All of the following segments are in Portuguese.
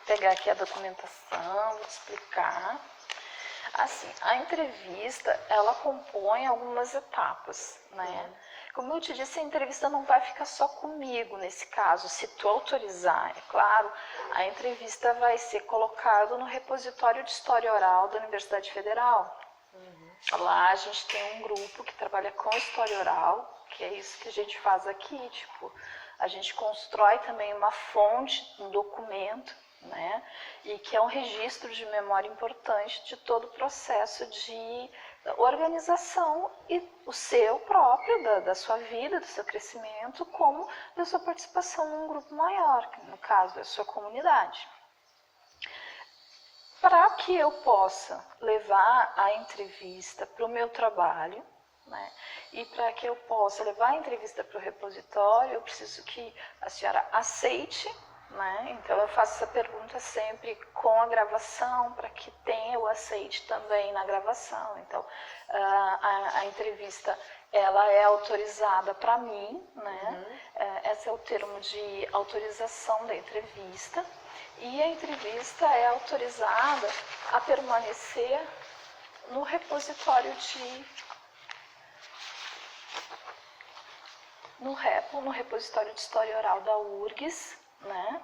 pegar aqui a documentação, vou te explicar. Assim, a entrevista, ela compõe algumas etapas, né? Como eu te disse, a entrevista não vai ficar só comigo nesse caso, se tu autorizar, é claro, a entrevista vai ser colocada no repositório de História Oral da Universidade Federal. Lá a gente tem um grupo que trabalha com História Oral, que é isso que a gente faz aqui, tipo, a gente constrói também uma fonte, um documento, né? E que é um registro de memória importante de todo o processo de organização e o seu próprio, da sua vida, do seu crescimento, como da sua participação num grupo maior, que no caso é a sua comunidade. Para que eu possa levar a entrevista para o meu trabalho, né, e para que eu possa levar a entrevista para o repositório, eu preciso que a senhora aceite, né? Então eu faço essa pergunta sempre com a gravação, para que tenha o aceite também na gravação. Então a entrevista ela é autorizada para mim, né? Esse é o termo de autorização da entrevista. E a entrevista é autorizada a permanecer no repositório no repositório de História Oral da URGS, né?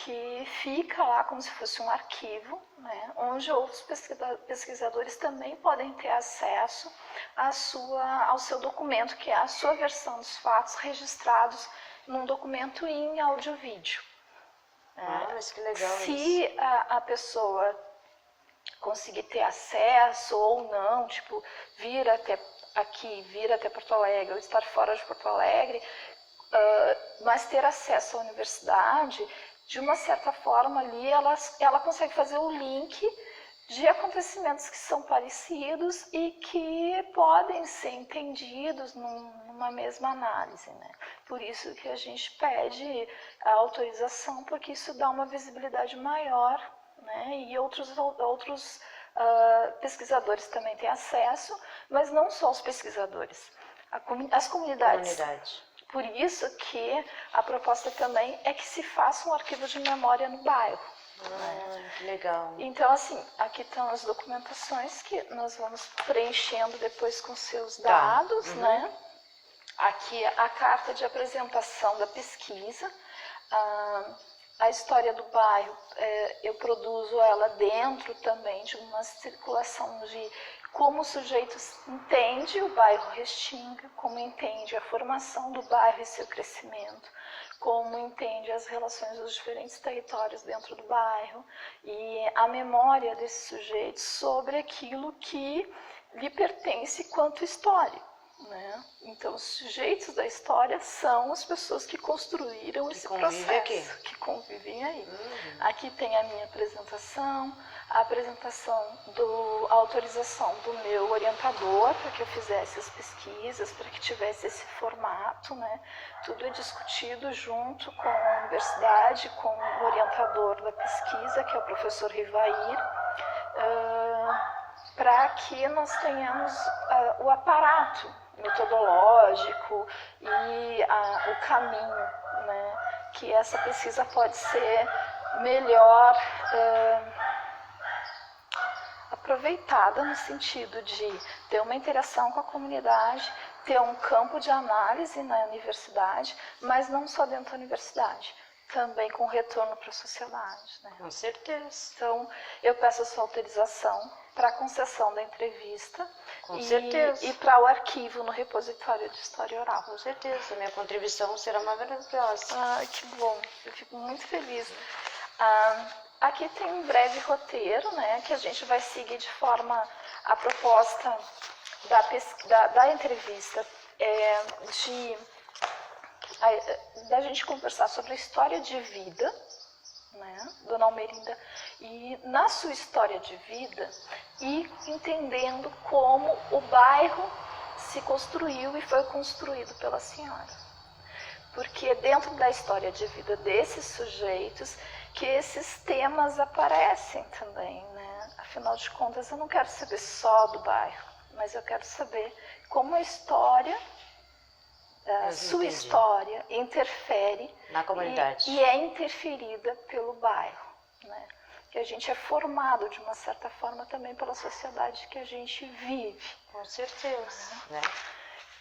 Que fica lá como se fosse um arquivo, né? Onde outros pesquisadores também podem ter acesso ao seu documento, que é a sua versão dos fatos registrados num documento em áudio-vídeo. Mas que legal isso. Se a pessoa conseguir ter acesso ou não, tipo, vir até aqui, vir até Porto Alegre ou estar fora de Porto Alegre, mas ter acesso à universidade, de uma certa forma ali ela consegue fazer o link de acontecimentos que são parecidos e que podem ser entendidos numa mesma análise, né? Por isso que a gente pede a autorização, porque isso dá uma visibilidade maior, né? E outros pesquisadores também têm acesso, mas não só os pesquisadores, as comunidades. Por isso que a proposta também é que se faça um arquivo de memória no bairro. Que legal. Então, assim, aqui estão as documentações que nós vamos preenchendo depois com seus dados, né? Aqui a carta de apresentação da pesquisa, a história do bairro, eu produzo ela dentro também de uma circulação de como o sujeito entende o bairro Restinga, como entende a formação do bairro e seu crescimento, como entende as relações dos diferentes territórios dentro do bairro e a memória desse sujeito sobre aquilo que lhe pertence quanto história, né? Então, os sujeitos da história são as pessoas que construíram esse processo, que convivem aí. Aqui tem a minha apresentação, a autorização do meu orientador para que eu fizesse as pesquisas, para que tivesse esse formato, né? Tudo é discutido junto com a universidade, com o orientador da pesquisa, que é o professor Rivair, para que nós tenhamos o aparato metodológico e o caminho, né? Que essa pesquisa pode ser melhor aproveitada no sentido de ter uma interação com a comunidade, ter um campo de análise na universidade, mas não só dentro da universidade, também com retorno para a sociedade, né? Com certeza. Então, eu peço a sua autorização para a concessão da entrevista e para o arquivo no repositório de História Oral. Com certeza, minha contribuição será maravilhosa. Que bom, eu fico muito feliz. Aqui tem um breve roteiro, né, que a gente vai seguir de forma a proposta da entrevista da gente conversar sobre a história de vida, né, Dona Almerinda, e na sua história de vida, e entendendo como o bairro se construiu e foi construído pela senhora. Porque dentro da história de vida desses sujeitos que esses temas aparecem também, né? Afinal de contas, eu não quero saber só do bairro, mas eu quero saber como a história, sua história, interfere na comunidade e é interferida pelo bairro. né? Que a gente é formado de uma certa forma também pela sociedade que a gente vive. Com certeza, né?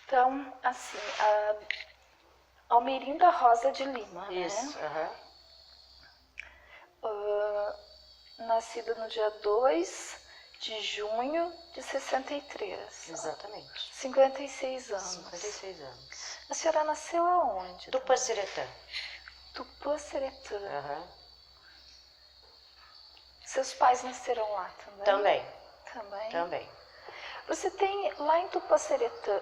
Então, assim, a Almerinda Rosa de Lima, Isso, né? Nascida no dia 2 de junho de 63. Exatamente. 56 anos. 56 anos. A senhora nasceu aonde? Tupaciretã. Tupaciretã. Aham. Seus pais nasceram lá também? Também. Também. Você tem, lá em Tupaciretã,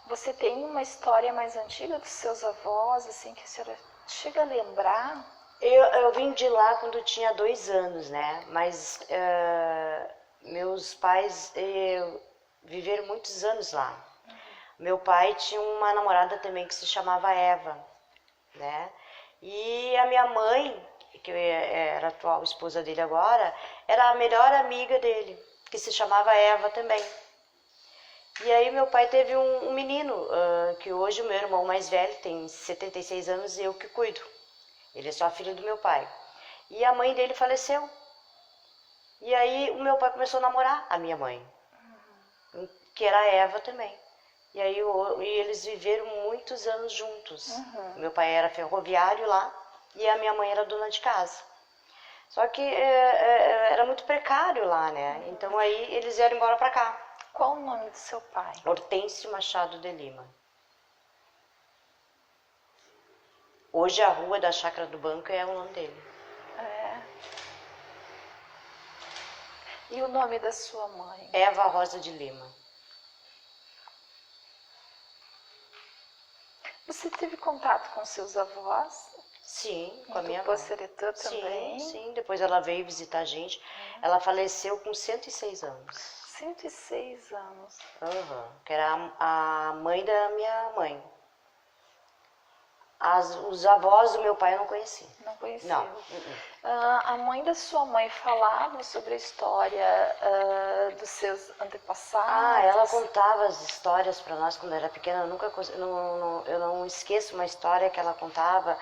você tem uma história mais antiga dos seus avós, assim, que a senhora chega a lembrar? Eu vim de lá quando eu tinha 2 anos, né? Mas meus pais viveram muitos anos lá. Meu pai tinha uma namorada também que se chamava Eva, né? E a minha mãe, que era a atual esposa dele agora, era a melhor amiga dele, que se chamava Eva também. E aí meu pai teve um menino, que hoje o meu irmão mais velho tem 76 anos e eu que cuido. Ele é só filho do meu pai. E a mãe dele faleceu. E aí o meu pai começou a namorar a minha mãe, que era a Eva também. E aí eles viveram muitos anos juntos. Meu pai era ferroviário lá e a minha mãe era dona de casa. Só que era muito precário lá, né? Então aí eles vieram embora pra cá. Qual o nome do seu pai? Hortêncio Machado de Lima. Hoje a rua da Chácara do Banco é o nome dele. E o nome da sua mãe? Eva Rosa de Lima. Você teve contato com seus avós? Sim, com a minha avó. Tupaciretã também? Sim. Depois ela veio visitar a gente. Ela faleceu com 106 anos. 106 anos. Que era a mãe da minha mãe. Os avós do meu pai eu não conheci. Não conheceu? Não. A mãe da sua mãe falava sobre a história dos seus antepassados? Ela contava as histórias para nós quando era pequena. Eu não esqueço uma história que ela contava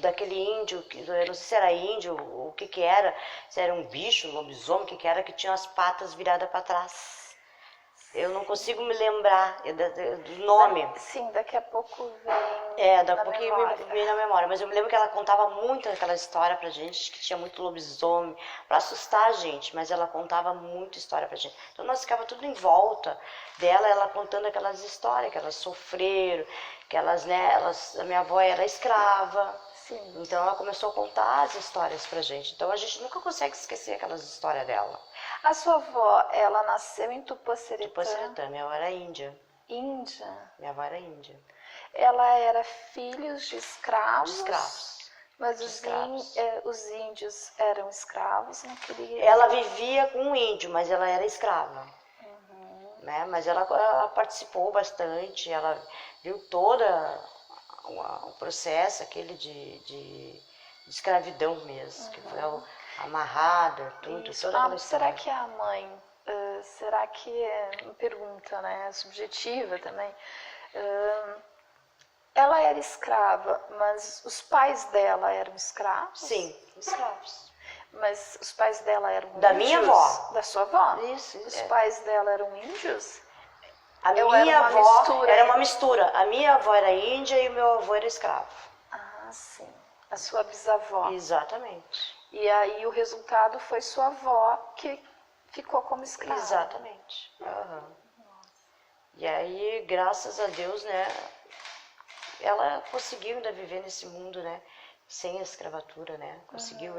daquele índio, eu não sei se era índio, o que era, se era um bicho, um lobisomem, o que era, que tinha as patas viradas para trás. Eu não consigo me lembrar do nome. Sim, daqui a pouco vem daqui a pouquinho me vem na memória. Mas eu me lembro que ela contava muito aquela história pra gente, que tinha muito lobisomem, pra assustar a gente. Mas ela contava muita história pra gente. Então nós ficava tudo em volta dela, ela contando aquelas histórias que elas sofreram, que elas, né, a minha avó era escrava. Sim. Então ela começou a contar as histórias pra gente. Então a gente nunca consegue esquecer aquelas histórias dela. A sua avó, ela nasceu em Tupaciretã? Tupaciretã, minha avó era índia. Índia? Minha avó era índia. Ela era filhos de escravos? De escravos. Mas os índios eram escravos? Não queria... Ela vivia com um índio, mas ela era escrava. Né? Mas ela participou bastante, ela viu toda o processo aquele de escravidão mesmo, que foi amarrada, tudo, toda aquela história. Será que a mãe, será que, uma pergunta, né, subjetiva também, ela era escrava, mas os pais dela eram escravos? Sim, escravos. Mas os pais dela eram índios? Da minha avó. Da sua avó? Isso. Os pais dela eram índios? A minha avó era uma mistura. A minha avó era índia e o meu avô era escravo. Ah, sim. A sua bisavó. Exatamente. E aí o resultado foi sua avó que ficou como escrava. Exatamente. E aí, graças a Deus, né, ela conseguiu ainda viver nesse mundo, né, sem a escravatura, né, conseguiu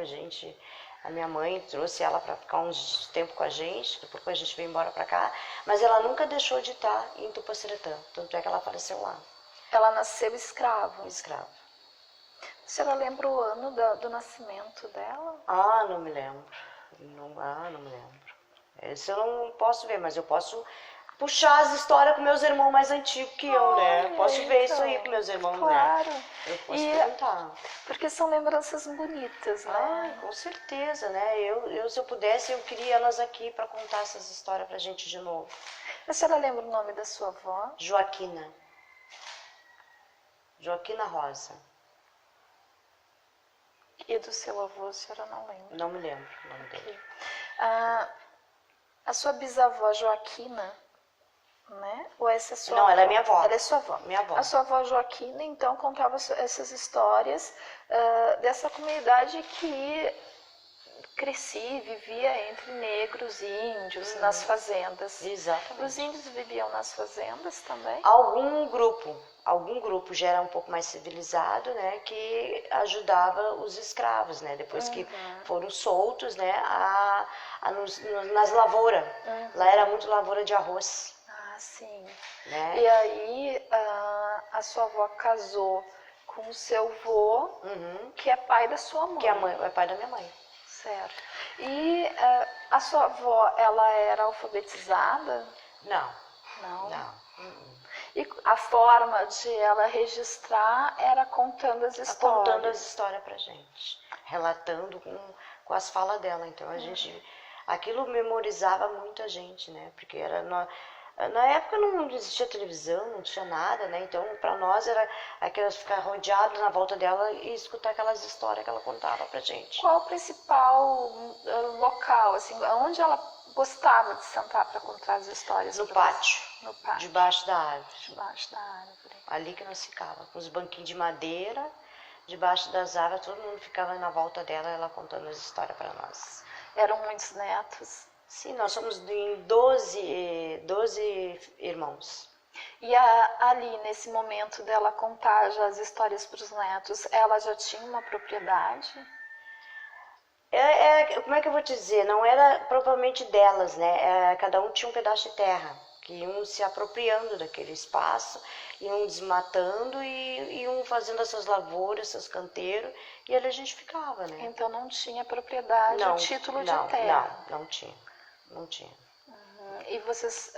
a minha mãe trouxe ela para ficar uns tempo com a gente, depois a gente veio embora para cá, mas ela nunca deixou de estar em Tupaciretã, tanto é que ela faleceu lá. Ela nasceu escrava? Escrava. A senhora lembra o ano do nascimento dela? Não me lembro. Não me lembro. Isso eu não posso ver, mas eu posso puxar as histórias com meus irmãos mais antigos que eu, né? Posso ver isso aí com meus irmãos, claro. né? Eu posso perguntar. Porque são lembranças bonitas, né? Com certeza, né? Se eu pudesse, eu queria elas aqui para contar essas histórias pra gente de novo. A senhora lembra o nome da sua avó? Joaquina. Joaquina Rosa. E do seu avô, a senhora não lembra? Não me lembro o nome dele. A sua bisavó Joaquina, né? Ou essa é sua Não, avó? ela é minha avó. Ela é sua avó. Minha avó. A sua avó Joaquina, então, contava essas histórias dessa comunidade que crescia, vivia entre negros e índios nas fazendas. Exatamente. Os índios viviam nas fazendas também? Algum grupo já era um pouco mais civilizado, né, que ajudava os escravos, né, depois que foram soltos, né, nas lavouras. Lá era muito lavoura de arroz. Ah, sim. Né? E aí a sua avó casou com o seu avô, que é pai da sua mãe. Que é pai da minha mãe. Certo. E a sua avó, ela era alfabetizada? Não. Não. E a forma de ela registrar era contando as histórias? Contando as histórias pra gente. Relatando com as falas dela. Então a gente... Aquilo memorizava muito a gente, né? Porque era... Na época não existia televisão, não tinha nada, né? Então, para nós era aquelas ficar rodeados na volta dela e escutar aquelas histórias que ela contava pra gente. Qual o principal local, assim, onde ela gostava de sentar para contar as histórias? No pátio. No pátio. Debaixo da árvore. Debaixo da árvore. Ali que nós ficava, com os banquinhos de madeira, debaixo das árvores, todo mundo ficava na volta dela, ela contando as histórias para nós. Eram muitos netos? Sim, nós somos em 12 irmãos. E ali, nesse momento dela contar já as histórias para os netos, ela já tinha uma propriedade? Como é que eu vou te dizer? Não era propriamente delas, né? Cada um tinha um pedaço de terra, que iam se apropriando daquele espaço, iam desmatando e iam fazendo essas lavouras, seus canteiros, e ali a gente ficava, né? Então não tinha propriedade, o título de terra? Não tinha. E vocês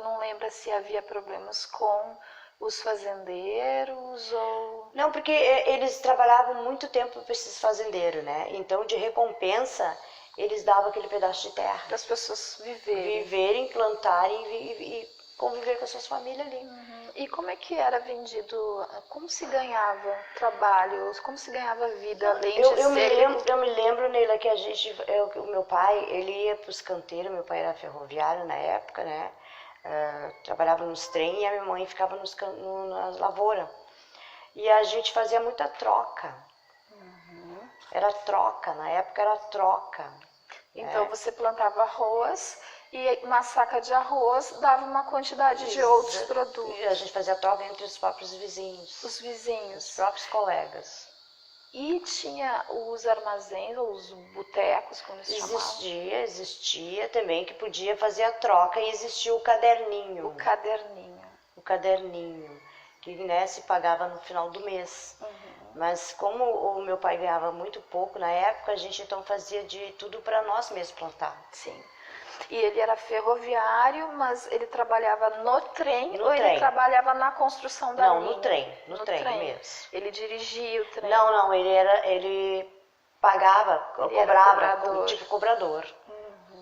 não lembra se havia problemas com os fazendeiros ou... Não, porque eles trabalhavam muito tempo para esses fazendeiros, né? Então, de recompensa, eles davam aquele pedaço de terra. Para as pessoas viverem. Viverem, plantarem e conviver com as suas famílias ali. E como é que era vendido, como se ganhava trabalho, como se ganhava vida, além de eu me lembro, Neila, que o meu pai, ele ia para os canteiros, meu pai era ferroviário na época, né? Trabalhava nos trens e a minha mãe ficava nas lavouras. E a gente fazia muita troca. Era troca, na época era troca. Então você plantava arroz e na saca de arroz dava uma quantidade de outros produtos. E a gente fazia troca entre os próprios vizinhos. Os vizinhos. Os próprios colegas. E tinha os armazéns, ou os botecos, como eles chamavam? Existia também, que podia fazer a troca, e existia o caderninho. O caderninho, que, né, se pagava no final do mês. Mas como o meu pai ganhava muito pouco na época, a gente então fazia de tudo para nós mesmos plantar. Sim. E ele era ferroviário, mas ele trabalhava no trem ou ele trabalhava na construção da linha? Não, no trem mesmo. Ele dirigia o trem? Não, ele cobrava, tipo cobrador.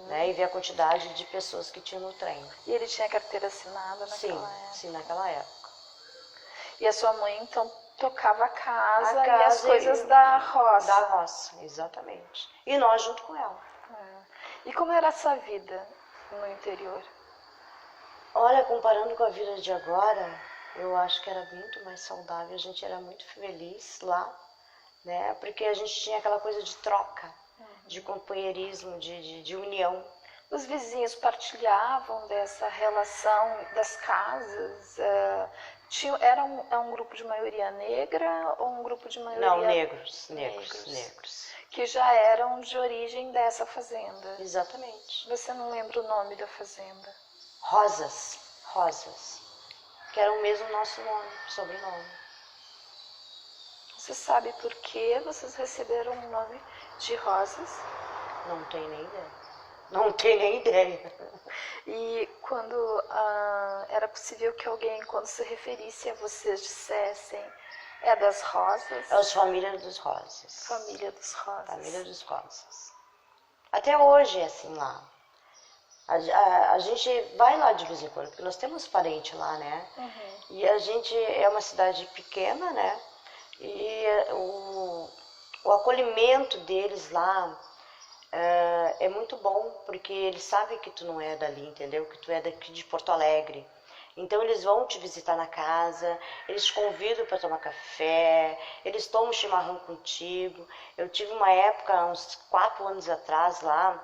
Né, e ver a quantidade de pessoas que tinha no trem. E ele tinha carteira assinada naquela época? Sim, naquela época. E a sua mãe, então, tocava a casa e as coisas da roça? Da roça, exatamente. E nós junto com ela. E como era essa vida no interior? Olha, comparando com a vida de agora, eu acho que era muito mais saudável. A gente era muito feliz lá, né? Porque a gente tinha aquela coisa de troca, de companheirismo, de união. Os vizinhos partilhavam dessa relação das casas? Era um grupo de maioria negra ou um grupo de maioria... Não, negros. Que já eram de origem dessa fazenda. Exatamente. Você não lembra o nome da fazenda? Rosas. Que era o mesmo nosso nome, sobrenome. Você sabe por que vocês receberam o nome de Rosas? Não tenho nem ideia. E quando era possível que alguém, quando se referisse a vocês, dissessem: é das Rosas? É as famílias dos Rosas. Família dos Rosas. Até hoje é assim lá. A gente vai lá de vez em quando, porque nós temos parente lá, né? E a gente é uma cidade pequena, né? E o acolhimento deles lá é muito bom, porque eles sabem que tu não é dali, entendeu? Que tu é daqui de Porto Alegre. Então eles vão te visitar na casa, eles te convidam para tomar café, eles tomam chimarrão contigo. Eu tive uma época, uns 4 anos atrás lá,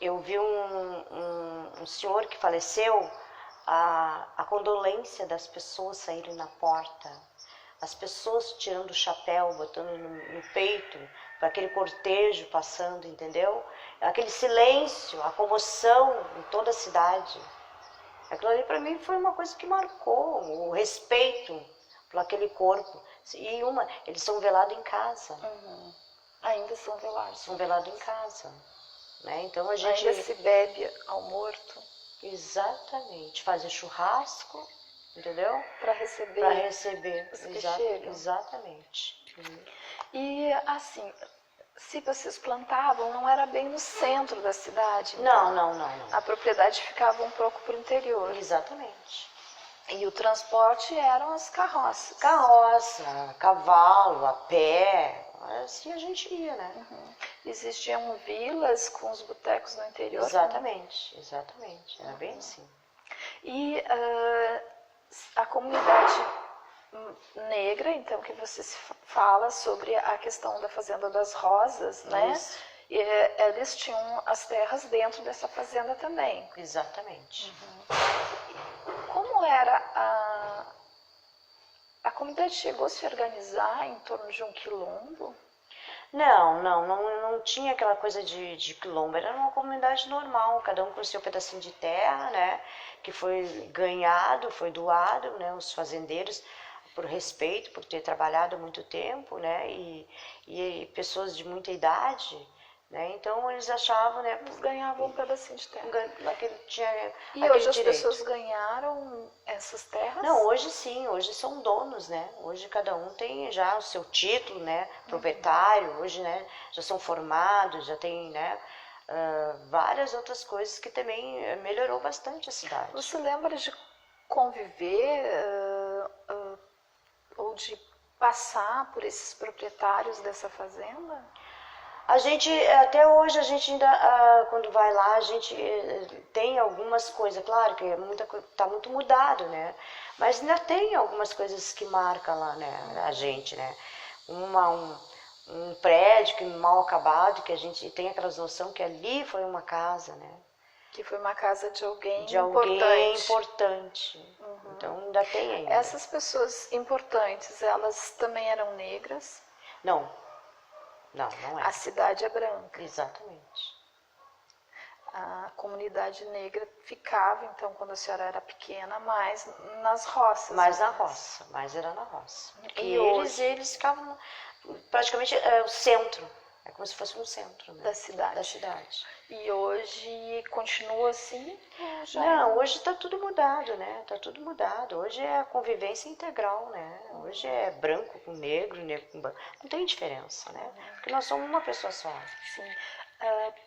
eu vi um senhor que faleceu, a condolência das pessoas saírem na porta, as pessoas tirando o chapéu, botando no peito, para aquele cortejo passando, entendeu? Aquele silêncio, a comoção em toda a cidade. Aquilo ali para mim foi uma coisa que marcou, o respeito por aquele corpo. E eles são velados em casa. Uhum. Ainda são velados. São velados em casa. Né? Então a gente... Ainda se bebe ao morto. Exatamente. Fazem churrasco, entendeu? Para receber. Para receber. Os que chegam. Exatamente. E assim, se vocês plantavam, não era bem no centro da cidade. Não, então, não. A propriedade ficava um pouco para o interior. Exatamente. E o transporte eram as carroças. Carroça, cavalo, a pé, assim a gente ia, né? Uhum. Existiam vilas com os botecos no interior? Exatamente, exatamente. Era bem assim. E a comunidade negra, então, que você se fala sobre a questão da Fazenda das Rosas, né? Isso. E, eles tinham as terras dentro dessa fazenda também. Exatamente. Como era a comunidade chegou a se organizar em torno de um quilombo? Não tinha aquela coisa de quilombo, era uma comunidade normal, cada um com seu pedacinho de terra, né? Que foi ganhado, foi doado, né? Os fazendeiros, por respeito, por ter trabalhado há muito tempo, né? E pessoas de muita idade, né? Então eles achavam, né? Eles ganhavam um pedacinho de terra. E hoje as pessoas ganharam essas terras? Não, hoje sim, hoje são donos, né? Hoje cada um tem já o seu título, né? Proprietário, hoje, né? Já são formados, já tem, né? Várias outras coisas que também melhorou bastante a cidade. Você lembra de conviver ou de passar por esses proprietários dessa fazenda? A gente, até hoje, a gente ainda, quando vai lá, a gente tem algumas coisas, claro que tá muito mudado, né? Mas ainda tem algumas coisas que marcam lá, né, a gente, né? Um prédio que mal acabado, que a gente tem aquela noção que ali foi uma casa, né? Que foi uma casa de alguém importante. Então ainda tem ainda. Essas pessoas importantes, elas também eram negras? Não é. A cidade é branca. Exatamente. A comunidade negra ficava, então, quando a senhora era pequena, mais nas roças. Mais na roça, mais era na roça. E eles ficavam praticamente o centro. É como se fosse um centro, né? Da cidade. E hoje continua assim? Não, hoje está tudo mudado, né? Está tudo mudado. Hoje é a convivência integral, né? Hoje é branco com negro, negro com branco. Não tem diferença, né? Porque nós somos uma pessoa só. Sim.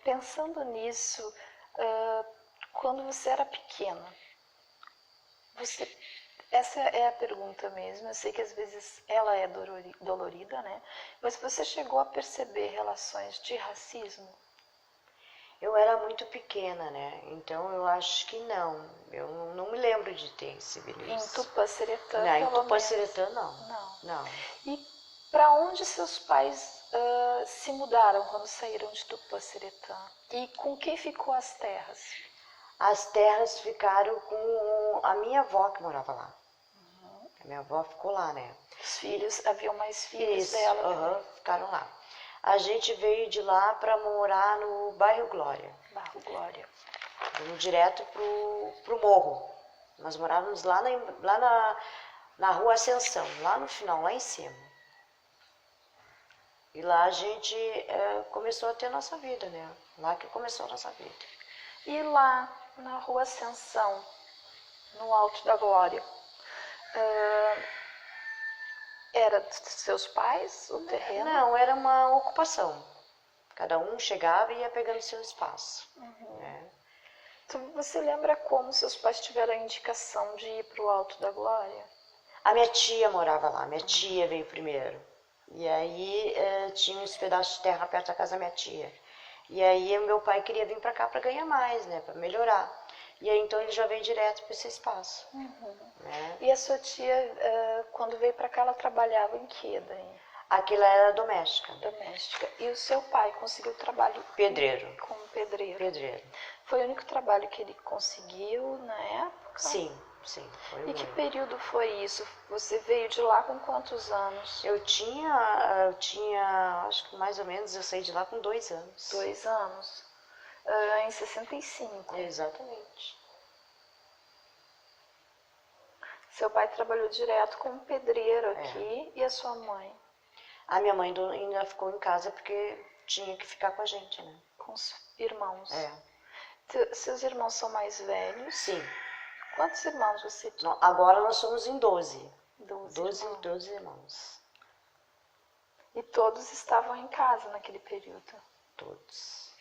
Pensando nisso, quando você era pequena, essa é a pergunta mesmo, eu sei que às vezes ela é dolorida, né? Mas você chegou a perceber relações de racismo? Eu era muito pequena, né? Então eu acho que não. Eu não me lembro de ter recebido isso. Em Tupãceretã, não, em Tupãceretã não. E para onde seus pais se mudaram quando saíram de Tupãceretã? E com quem ficou as terras? As terras ficaram com a minha avó que morava lá. A minha avó ficou lá, né? Os filhos, haviam mais filhos dela? Ficaram lá. A gente veio de lá para morar no bairro Glória. Bairro Glória. Vamos direto pro morro. Nós morávamos lá na rua Ascensão, lá no final, lá em cima. E lá a gente começou a ter a nossa vida, né? Lá que começou a nossa vida. E lá na rua Ascensão, no Alto da Glória, era dos seus pais o terreno? Não, era uma ocupação. Cada um chegava e ia pegando seu espaço. Né? Então, você lembra como seus pais tiveram a indicação de ir para o Alto da Glória? A minha tia morava lá, minha tia veio primeiro. E aí tinha uns pedaços de terra perto da casa da minha tia. E aí o meu pai queria vir para cá para ganhar mais, né, para melhorar. E aí então ele já veio direto para esse espaço. Né? E a sua tia, quando veio para cá, ela trabalhava em que daí? Aquilo era doméstica. Doméstica. E o seu pai conseguiu trabalho Pedreiro. como pedreiro? Pedreiro. Foi o único trabalho que ele conseguiu na época? Sim, sim. Foi o E que único. período foi isso? Você veio de lá com quantos anos? Eu tinha, acho que mais ou menos, eu saí de lá com 2 anos. 2 anos. Em 65. Exatamente. Seu pai trabalhou direto como pedreiro aqui e a sua mãe? A minha mãe ainda ficou em casa porque tinha que ficar com a gente, né? Com os irmãos? É. Seus irmãos são mais velhos? Sim. Quantos irmãos você tinha? Agora nós somos em 12. 12 irmãos. E todos estavam em casa naquele período? Todos.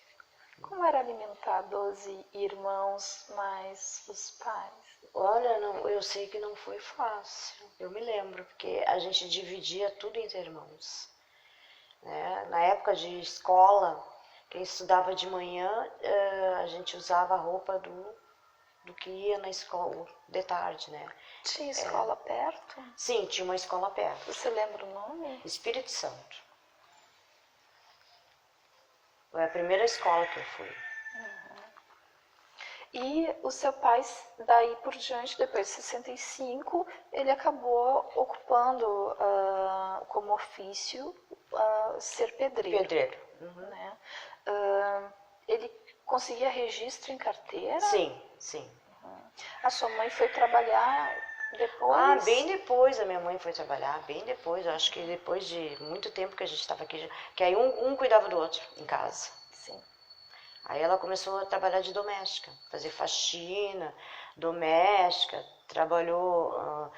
Como era alimentar 12 irmãos mais os pais? Olha, não, eu sei que não foi fácil. Eu me lembro, porque a gente dividia tudo entre irmãos. Né? Na época de escola, quem estudava de manhã, a gente usava a roupa do que ia na escola de tarde, né? Tinha escola perto? Sim, tinha uma escola perto. Você lembra o nome? Espírito Santo. Foi a primeira escola que eu fui. E o seu pai, daí por diante, depois de 65, ele acabou ocupando como ofício ser pedreiro. Pedreiro. Né? Ele conseguia registro em carteira? Sim, sim. A sua mãe foi trabalhar depois? Ah, bem depois a minha mãe foi trabalhar, bem depois. Eu acho que depois de muito tempo que a gente estava aqui, que aí um cuidava do outro em casa. Sim. Aí ela começou a trabalhar de doméstica, fazer faxina, doméstica, trabalhou.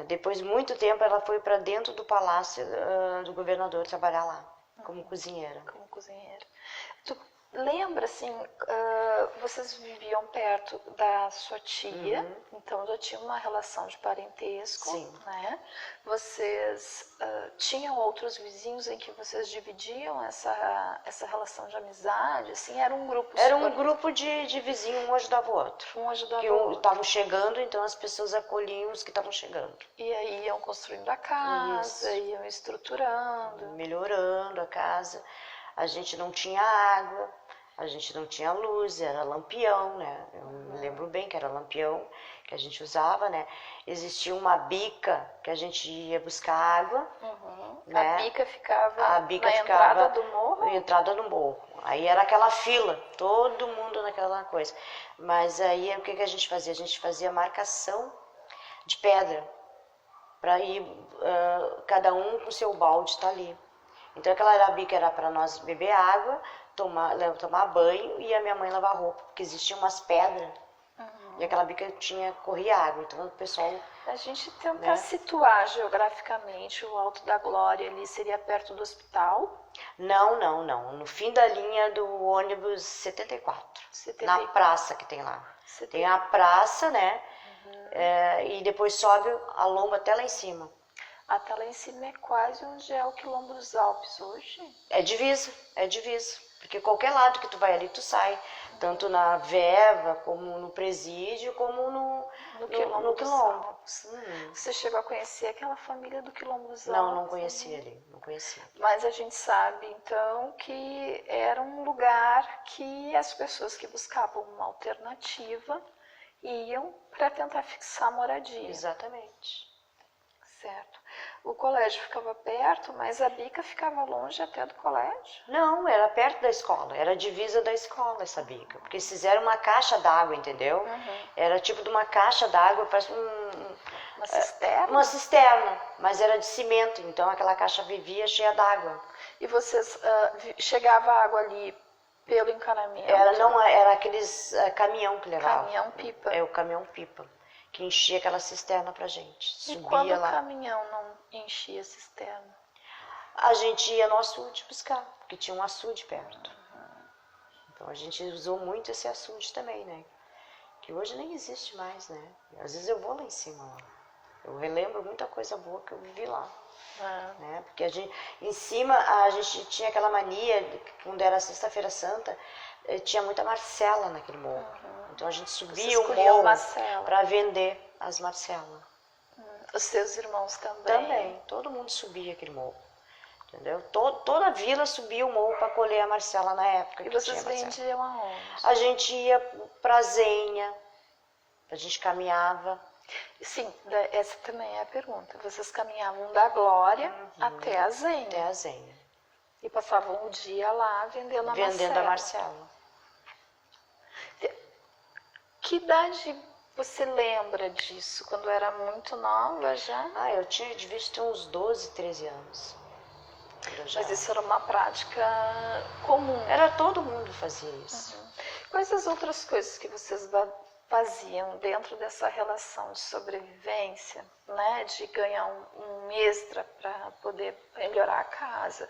Depois de muito tempo ela foi para dentro do palácio do governador trabalhar lá, como cozinheira. Como cozinheira. Tu lembra, assim, vocês viviam perto da sua tia, então já tinha uma relação de parentesco, Sim. né? Vocês tinham outros vizinhos em que vocês dividiam essa relação de amizade, assim? Era um grupo Era um grupo de vizinhos, um ajudava o outro. Um ajudava Que o outro. estavam chegando, então as pessoas acolhiam os que estavam chegando. E aí iam construindo a casa, iam estruturando. Melhorando a casa. A gente não tinha água, a gente não tinha luz, era lampião, né? Eu me lembro bem que era lampião que a gente usava, né? Existia uma bica que a gente ia buscar água. Né? A bica ficava na ficava entrada do morro? Na entrada do morro. Aí era aquela fila, todo mundo naquela coisa. Mas aí o que a gente fazia? A gente fazia marcação de pedra para ir cada um com o seu balde tá ali. Então aquela bica era para nós beber água, tomar banho e a minha mãe lavar roupa, porque existiam umas pedras e aquela bica corria água. Então o pessoal... A gente tentar situar geograficamente o Alto da Glória ali, seria perto do hospital? Não. No fim da linha do ônibus 74. Na praça que tem lá. Tem a praça, né? E depois sobe a lomba até lá em cima. Até lá em cima é quase onde é o Quilombo dos Alpes hoje? É divisa. Porque qualquer lado que tu vai ali, tu sai. Tanto na Veva, como no presídio, como no Quilombo. Você chegou a conhecer aquela família do Quilombo dos Alpes? Não conhecia ali, não conhecia. Mas a gente sabe, então, que era um lugar que as pessoas que buscavam uma alternativa iam para tentar fixar moradia. Exatamente. Certo. O colégio ficava perto, mas a bica ficava longe até do colégio? Não, era perto da escola, era a divisa da escola essa bica, porque eles fizeram uma caixa d'água, entendeu? Era tipo de uma caixa d'água, parece uma cisterna? Uma cisterna, mas era de cimento, então aquela caixa vivia cheia d'água. E vocês, chegava água ali pelo encanamento? Era aqueles caminhão que levava. Caminhão-pipa. É o caminhão-pipa, que enchia aquela cisterna pra gente. E subia quando lá. o caminhão não enchia a cisterna? A gente ia no açude buscar, porque tinha um açude perto. Então a gente usou muito esse açude também, né? Que hoje nem existe mais, né? Às vezes eu vou lá em cima, lá. Eu relembro muita coisa boa que eu vivi lá. né? Porque em cima a gente tinha aquela mania, quando era Sexta-feira Santa, tinha muita Marcela naquele morro. Então a gente subia o morro para vender as Marcelas. Os seus irmãos também? Também, todo mundo subia aquele morro. Entendeu? Toda a vila subia o morro para colher a Marcela na época. E vocês vendiam aonde? A gente ia pra Zenha, a gente caminhava. Sim, essa também é a pergunta. Vocês caminhavam da Glória até a Zenha. Até a Zenha. E passavam o dia lá vendendo a Marcela. Vendendo a Marcela. Que idade você lembra disso? Quando era muito nova já? Eu tinha de vista ter uns 12, 13 anos. Mas isso era uma prática comum. Era, todo mundo fazia isso. Quais as outras coisas que vocês faziam dentro dessa relação de sobrevivência, né? De ganhar um extra para poder melhorar a casa?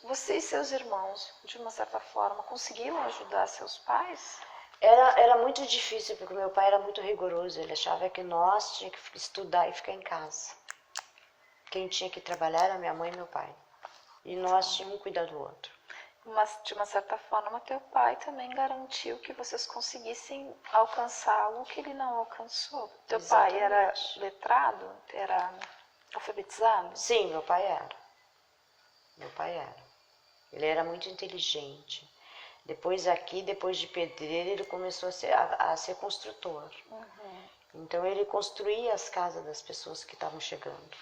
Você e seus irmãos, de uma certa forma, conseguiam ajudar seus pais? Era muito difícil, porque meu pai era muito rigoroso. Ele achava que nós tínhamos que estudar e ficar em casa. Quem tinha que trabalhar era minha mãe e meu pai. E nós tínhamos que cuidar do outro. Mas, de uma certa forma, teu pai também garantiu que vocês conseguissem alcançar algo que ele não alcançou. Teu pai era letrado? Era alfabetizado? Sim, meu pai era. Meu pai era. Ele era muito inteligente. Depois de pedreiro, ele começou a ser construtor. Então ele construía as casas das pessoas que estavam chegando.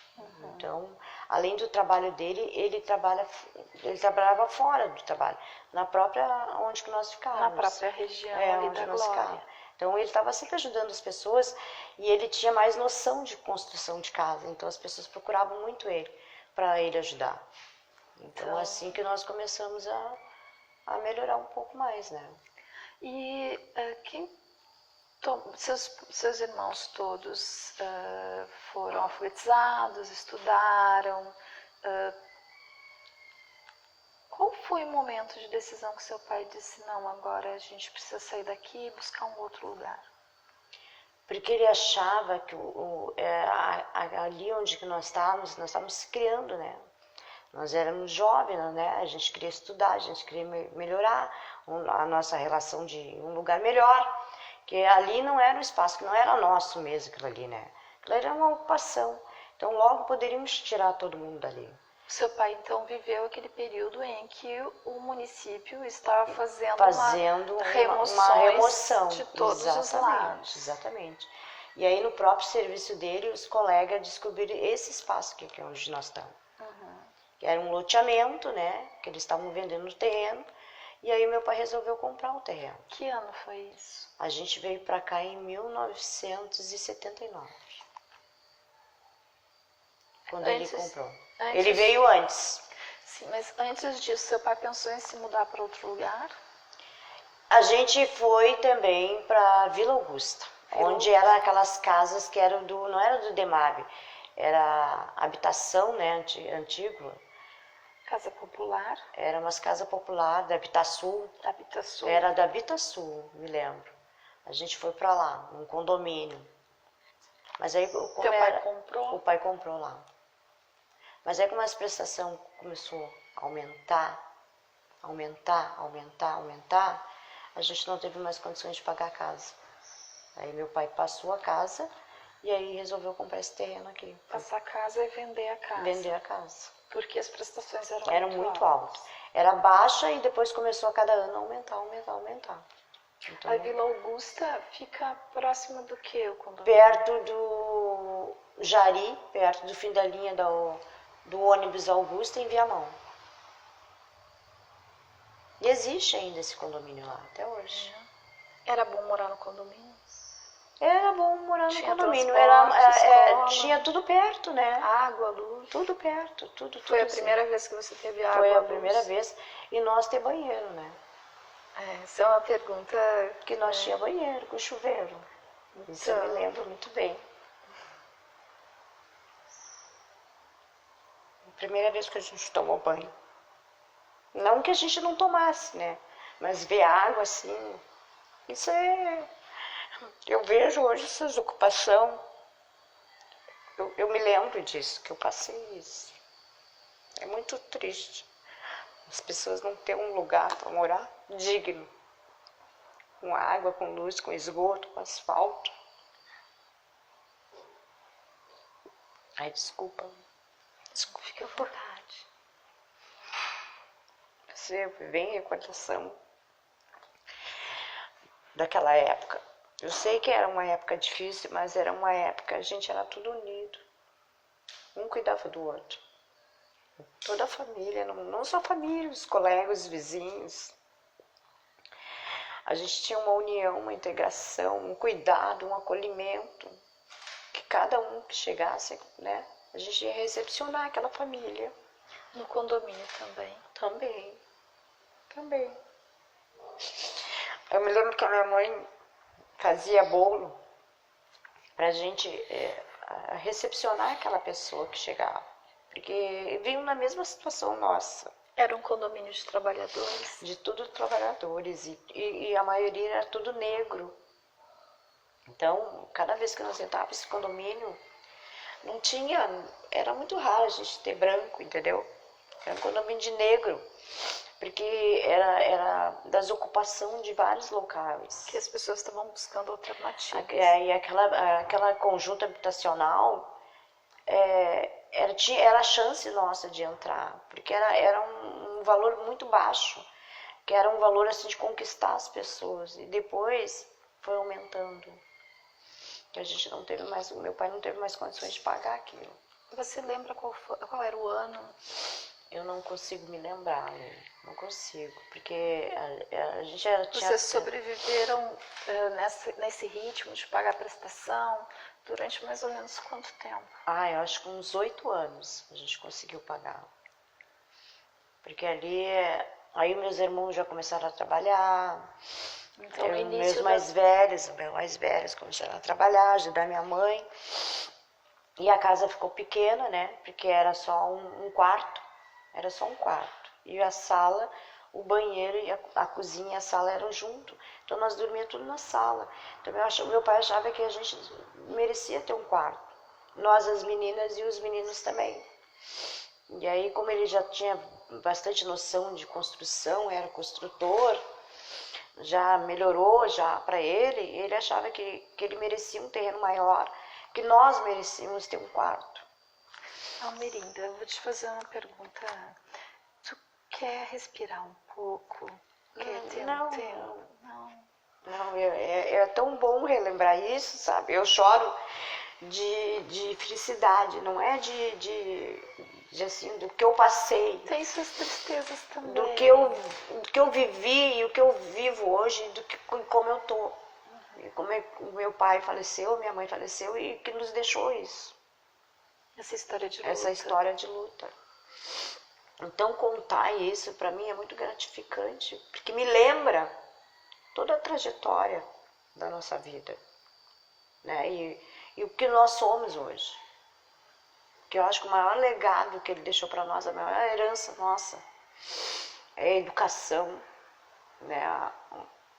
Então, além do trabalho dele, ele trabalhava fora do trabalho, na própria onde que nós ficávamos. Na própria região ali onde da nós Glória. ficávamos. Então ele estava sempre ajudando as pessoas e ele tinha mais noção de construção de casa. Então as pessoas procuravam muito ele para ele ajudar. Então assim que nós começamos a melhorar um pouco mais, né? E seus irmãos todos foram alfabetizados, estudaram? Qual foi o momento de decisão que seu pai disse, não, agora a gente precisa sair daqui e buscar um outro lugar? Porque ele achava que ali onde que nós estávamos se criando, né? Nós éramos jovens, né? A gente queria estudar, a gente queria melhorar a nossa relação de um lugar melhor. Que ali não era um espaço, que não era nosso mesmo aquilo ali, né? Aquilo era uma ocupação. Então logo poderíamos tirar todo mundo dali. Seu pai então viveu aquele período em que o município estava fazendo uma remoção de todos os lados. Exatamente. E aí no próprio serviço dele, os colegas descobriram esse espaço que é onde nós estamos. Que era um loteamento, né? Que eles estavam vendendo o terreno. E aí meu pai resolveu comprar o terreno. Que ano foi isso? A gente veio para cá em 1979. Quando ele comprou. Ele veio antes. Sim, mas antes disso, seu pai pensou em se mudar para outro lugar? A gente foi também para Vila Augusta, onde eram aquelas casas que eram não era do DEMAB, era habitação, né, antiga. Casa popular? Era umas casas populares, da Habitasul. Habitasul. Era da Habitasul, me lembro. A gente foi para lá, num condomínio. Mas aí, Teu pai comprou? O pai comprou lá. Mas aí como as prestações começou a aumentar, a gente não teve mais condições de pagar a casa. Aí meu pai passou a casa e aí resolveu comprar esse terreno aqui. Passar a casa e vender a casa. Vender a casa. Porque as prestações eram muito altas. Era baixa e depois começou a cada ano a aumentar. Então, a Vila Augusta fica próxima do que o condomínio? Perto do Jari, perto do fim da linha do ônibus Augusta, em Viamão. E existe ainda esse condomínio lá, até hoje. Era bom morar no condomínio? Era bom morar no condomínio. Tinha tudo perto, né? Água, luz. Tudo perto, tudo. Foi a primeira vez que você teve água? Foi a primeira vez. E nós ter banheiro, né? Essa é uma pergunta... Que nós tinha banheiro, com chuveiro. Isso eu me lembro muito bem. A primeira vez que a gente tomou banho. Não que a gente não tomasse, né? Mas ver água assim, isso é... Eu vejo hoje essas ocupações, eu me lembro disso, que eu passei isso. É muito triste. As pessoas não têm um lugar para morar digno. Com água, com luz, com esgoto, com asfalto. Ai, desculpa. Desculpa, fique à vontade. Você vem recordação daquela época. Eu sei que era uma época difícil, mas era uma época, a gente era tudo unido. Um cuidava do outro. Toda a família, não só a família, os colegas, os vizinhos. A gente tinha uma união, uma integração, um cuidado, um acolhimento. Que cada um que chegasse, né, a gente ia recepcionar aquela família. No condomínio também? Também. Eu me lembro que a minha mãe fazia bolo pra gente recepcionar aquela pessoa que chegava. Porque vinham na mesma situação nossa. Era um condomínio de trabalhadores? De tudo trabalhadores. E a maioria era tudo negro. Então, cada vez que nós entrávamos nesse condomínio, não tinha... Era muito raro a gente ter branco, entendeu? Era um condomínio de negro. Porque era das ocupações de vários locais. Que as pessoas estavam buscando alternativas. E aquela conjunta habitacional era a chance nossa de entrar. Porque era um valor muito baixo. Que era um valor assim de conquistar as pessoas. E depois foi aumentando. Que a gente não teve mais... Meu pai não teve mais condições de pagar aquilo. Você lembra qual era o ano? Eu não consigo me lembrar, não consigo, porque a gente já tinha... Vocês sobreviveram nesse ritmo de pagar a prestação durante mais ou menos quanto tempo? Eu acho que uns 8 anos a gente conseguiu pagar. Porque ali, aí meus irmãos já começaram a trabalhar, Então, meus mais velhos começaram a trabalhar, ajudar minha mãe. E a casa ficou pequena, né, porque era só um quarto. Era só um quarto. E a sala, o banheiro e a cozinha e a sala eram junto. Então nós dormíamos tudo na sala. Então meu pai achava que a gente merecia ter um quarto. Nós, as meninas, e os meninos também. E aí, como ele já tinha bastante noção de construção, era construtor, já melhorou já para ele achava que ele merecia um terreno maior, que nós merecíamos ter um quarto. Almerinda, eu vou te fazer uma pergunta. Tu quer respirar um pouco? Quer ter um tempo? Não, é tão bom relembrar isso, sabe? Eu choro de felicidade, não é de assim, do que eu passei. Tem suas tristezas também. Do que eu vivi e o que eu vivo hoje, como eu tô. E como o meu pai faleceu, minha mãe faleceu e que nos deixou isso. Essa história de luta. Essa história de luta. Então contar isso para mim é muito gratificante, porque me lembra toda a trajetória da nossa vida, né? E o que nós somos hoje. Que eu acho que o maior legado que ele deixou para nós, a maior herança nossa, é a educação, né?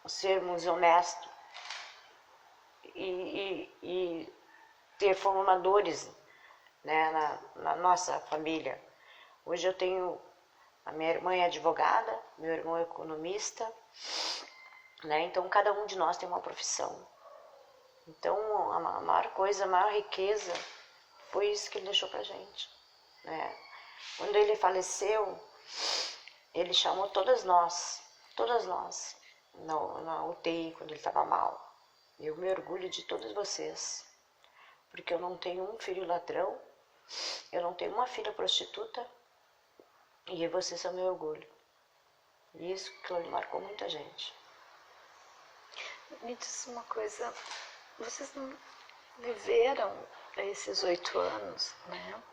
Sermos honestos e ter formadores, né, na nossa família. Hoje eu tenho, a minha irmã é advogada, meu irmão é economista, né, então cada um de nós tem uma profissão. Então a maior coisa, a maior riqueza foi isso que ele deixou pra gente, né. Quando ele faleceu, ele chamou todas nós, na UTI, quando ele estava mal. Eu me orgulho de todos vocês, porque eu não tenho um filho ladrão, eu não tenho uma filha prostituta, e vocês são meu orgulho. E isso que marcou muita gente. Me diz uma coisa, vocês não viveram esses 8 anos, né?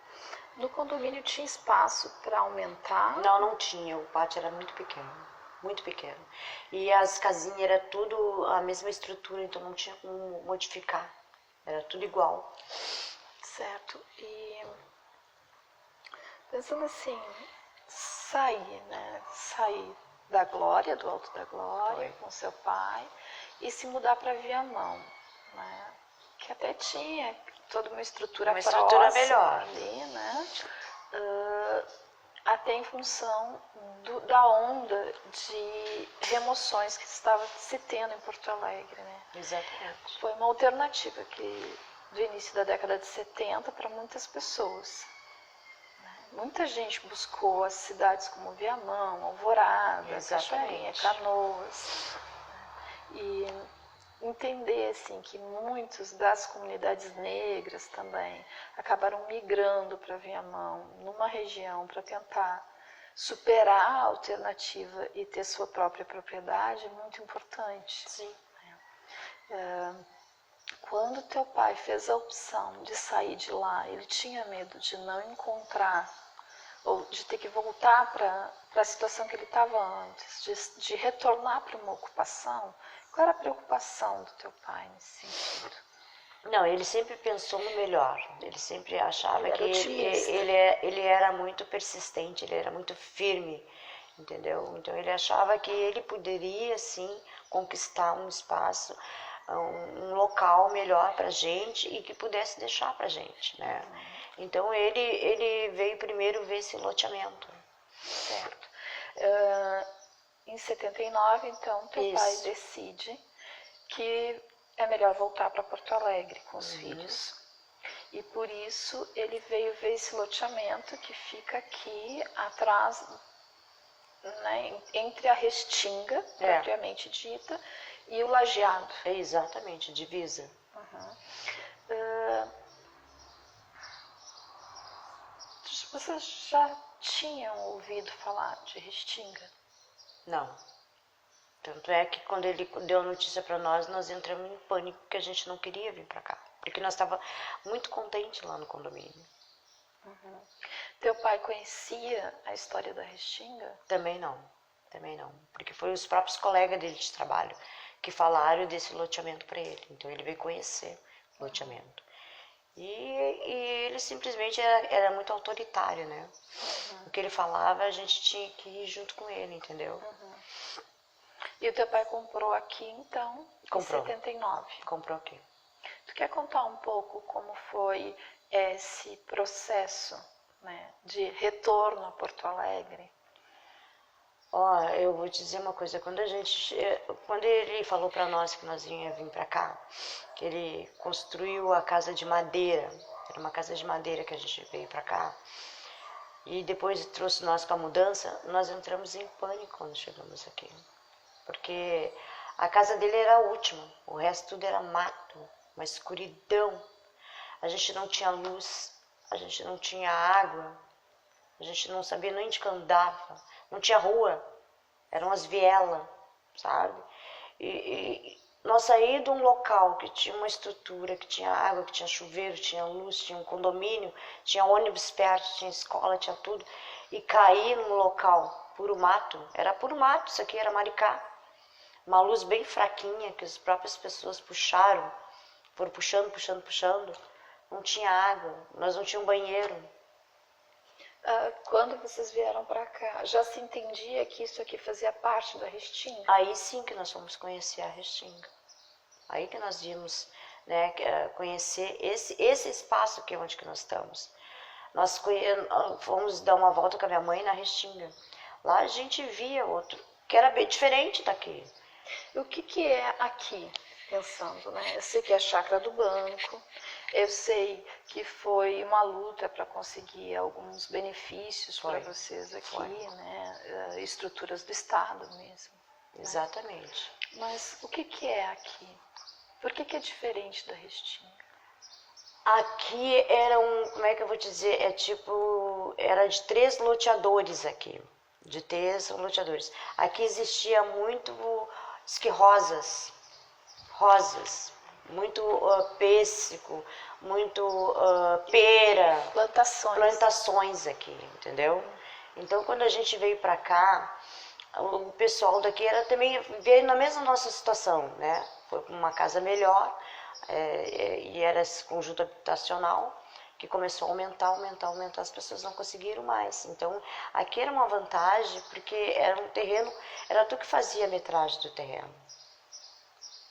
No condomínio tinha espaço para aumentar? Não tinha, o pátio era muito pequeno. Muito pequeno. E as casinhas era tudo a mesma estrutura, então não tinha como modificar. Era tudo igual. Certo. E pensando assim, sair da Glória, do Alto da Glória, com seu pai, e se mudar para Viamão, né? Que até tinha toda uma estrutura estrutura melhor ali, né? Até em função da onda de remoções que estava se tendo em Porto Alegre, né? Exatamente. Foi uma alternativa do início da década de 70 para muitas pessoas. Muita gente buscou as cidades como Viamão, Alvorada, Cachoeirinha, Canoas, e entender assim, que muitos das comunidades negras também acabaram migrando para Viamão, numa região para tentar superar a alternativa e ter sua própria propriedade, é muito importante. Sim. Quando teu pai fez a opção de sair de lá, ele tinha medo de não encontrar, ou de ter que voltar para a situação que ele estava antes, de retornar para uma ocupação? Qual era a preocupação do teu pai nesse sentido? Não, ele sempre pensou no melhor. Ele sempre achava que ele era muito persistente, ele era muito firme, entendeu? Então ele achava que ele poderia sim conquistar um espaço, um local melhor para gente e que pudesse deixar para gente, né? Então ele veio primeiro ver esse loteamento. Certo. Em 79, então, teu pai decide que é melhor voltar para Porto Alegre com os filhos. E por isso ele veio ver esse loteamento que fica aqui atrás, né, entre a Restinga, propriamente dita, e o Lajeado. Exatamente, divisa. Vocês já tinham ouvido falar de Restinga? Não. Tanto é que quando ele deu a notícia para nós entramos em pânico, porque a gente não queria vir para cá. Porque nós estávamos muito contentes lá no condomínio. Teu pai conhecia a história da Restinga? Também não. Porque foi os próprios colegas dele de trabalho que falaram desse loteamento para ele. Então ele veio conhecer o loteamento. E ele simplesmente era muito autoritário, né? O que ele falava, a gente tinha que ir junto com ele, entendeu? E o teu pai comprou aqui, então, em 79? Comprou aqui. Tu quer contar um pouco como foi esse processo, né, de retorno a Porto Alegre? Eu vou te dizer uma coisa, quando ele falou para nós que nós íamos vir para cá, que ele construiu a casa de madeira, era uma casa de madeira que a gente veio para cá, e depois trouxe nós para a mudança, nós entramos em pânico quando chegamos aqui, porque a casa dele era a última, o resto tudo era mato, uma escuridão, a gente não tinha luz, a gente não tinha água, a gente não sabia nem onde que andava, não tinha rua, eram as vielas, sabe? E nós saímos de um local que tinha uma estrutura, que tinha água, que tinha chuveiro, tinha luz, tinha um condomínio, tinha ônibus perto, tinha escola, tinha tudo, e cair num local puro mato, era puro mato, isso aqui era Maricá, uma luz bem fraquinha que as próprias pessoas puxaram, foram puxando, não tinha água, nós não tínhamos banheiro. Quando vocês vieram para cá, já se entendia que isso aqui fazia parte da Restinga? Aí sim que nós fomos conhecer a Restinga. Aí que nós vimos, né, conhecer esse espaço que é onde que nós estamos. Nós fomos dar uma volta com a minha mãe na Restinga. Lá a gente via outro, que era bem diferente daqui. E o que é aqui, pensando, né? Eu sei que é a chácara do banco, eu sei que foi uma luta para conseguir alguns benefícios para vocês aqui, né? Estruturas do Estado mesmo. Exatamente. Né? Mas o que é aqui? Por que é diferente da Restinga? Aqui era como é que eu vou dizer, era de 3 loteadores aqui, de 3 loteadores. Aqui existia muito rosas, muito pêssego, muito pera, plantações aqui, entendeu? Então quando a gente veio para cá, o pessoal daqui veio na mesma nossa situação, né? Foi para uma casa melhor, e era esse conjunto habitacional que começou a aumentar, as pessoas não conseguiram mais. Então aqui era uma vantagem porque era um terreno, era tu que fazia a metragem do terreno.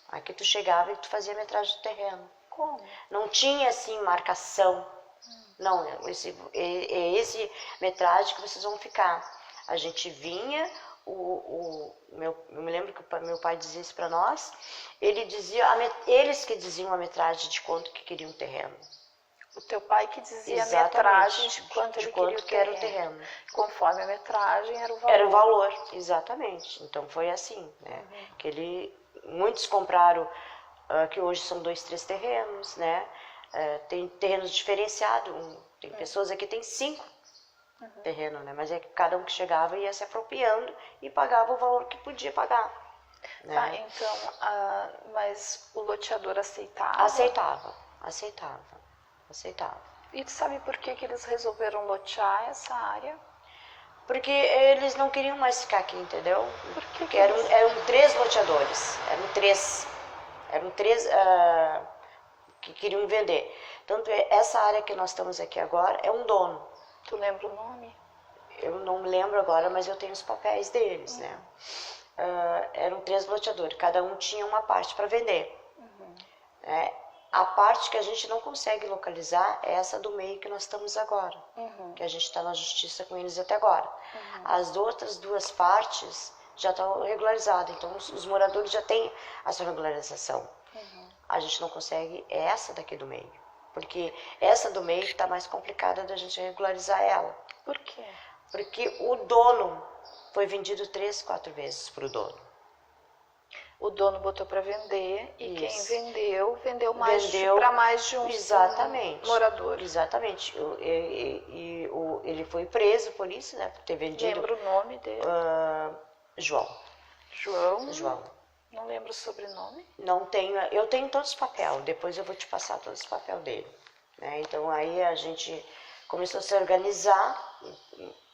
Aqui tu chegava e tu fazia a metragem do terreno, Como? Não tinha assim marcação. Não, esse metragem que vocês vão ficar. A gente vinha, eu me lembro que meu pai dizia isso para nós, eles que diziam a metragem de quanto que queriam o terreno. O teu pai que dizia Exatamente, a metragem de quanto ele queria que era o terreno. Conforme a metragem era o valor. Era o valor, exatamente. Então foi assim, né? Que muitos compraram, que hoje são 2, 3 terrenos, né? Tem terrenos diferenciados, tem pessoas aqui que tem 5 terrenos, né? Mas é que cada um que chegava ia se apropriando e pagava o valor que podia pagar. Né? Tá, então, mas o loteador aceitava? Aceitava. E tu sabe por que eles resolveram lotear essa área? Porque eles não queriam mais ficar aqui, entendeu? Porque eram 3 loteadores, eram três que queriam vender. Tanto essa área que nós estamos aqui agora é um dono. Tu lembra o nome? Eu não me lembro agora, mas eu tenho os papéis deles, né? Eram 3 loteadores, cada um tinha uma parte para vender. A parte que a gente não consegue localizar é essa do meio que nós estamos agora, que a gente está na justiça com eles até agora. As outras 2 partes já estão regularizadas, então os moradores já têm a sua regularização. A gente não consegue essa daqui do meio, porque essa do meio está mais complicada da gente regularizar ela. Por quê? Porque o dono foi vendido 3, 4 vezes para o dono. O dono botou para vender e Isso. quem vendeu para mais de um morador. Exatamente. Ele foi preso por isso, né? Por ter vendido. Lembra o nome dele? João. João. Não lembro o sobrenome. Não tenho. Eu tenho todos os papéis. Depois eu vou te passar todos os papéis dele. Né? Então aí a gente começou a se organizar.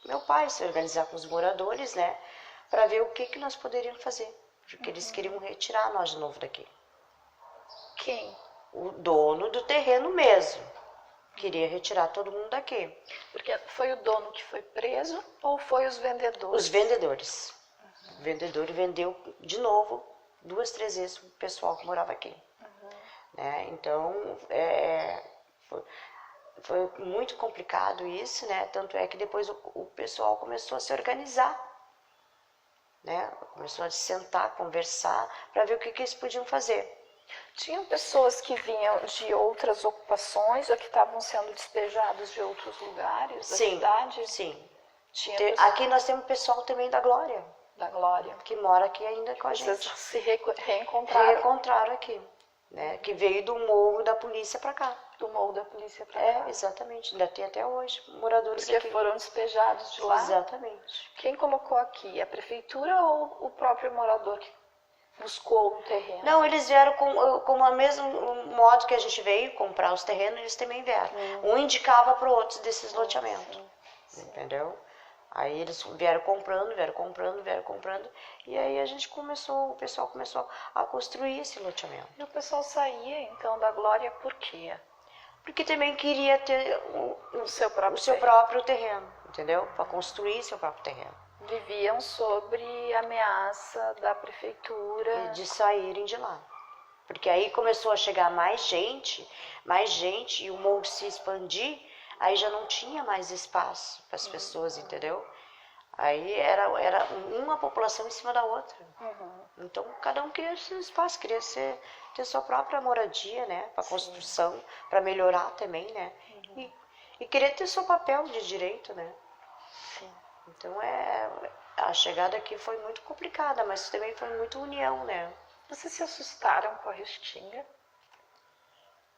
Meu pai se organizar com os moradores, né? Para ver o que nós poderíamos fazer. Porque eles queriam retirar nós de novo daqui. Quem? O dono do terreno mesmo. Queria retirar todo mundo daqui. Porque foi o dono que foi preso ou foi os vendedores? Os vendedores. O vendedor vendeu de novo 2, 3 vezes o pessoal que morava aqui. Né? Então, foi muito complicado isso, né? Tanto é que depois o pessoal começou a se organizar. Né? Começou a sentar, conversar, para ver o que eles podiam fazer. Tinham pessoas que vinham de outras ocupações ou que estavam sendo despejados de outros lugares da cidade? Sim. Aqui nós temos pessoal também da Glória. Da Glória. Que mora aqui ainda com a Vocês gente. se reencontraram? Reencontraram aqui. Né? Que veio do morro da polícia para cá. Do morro da polícia para cá. Exatamente. Ainda tem até hoje moradores porque aqui. foram despejados de lá? Exatamente. Quem colocou aqui? A prefeitura ou o próprio morador que buscou um terreno? Não, eles vieram com o mesmo modo que a gente veio comprar os terrenos, eles também vieram. Um indicava para o outro desses loteamentos. Sim. Entendeu? Aí eles vieram comprando, e aí o pessoal começou a construir esse loteamento. E o pessoal saía então da Glória por quê? Porque também queria ter o seu próprio terreno, entendeu? Para construir seu próprio terreno. Viviam sobre ameaça da prefeitura de saírem de lá. Porque aí começou a chegar mais gente, e o morro se expandir, aí já não tinha mais espaço para as pessoas, entendeu? Aí era uma população em cima da outra. Então cada um queria seu espaço, queria ter sua própria moradia, né? Para construção, para melhorar também, né? E queria ter seu papel de direito, né? Sim. Então a chegada aqui foi muito complicada, mas também foi muito união, né? Vocês se assustaram com a Restinga?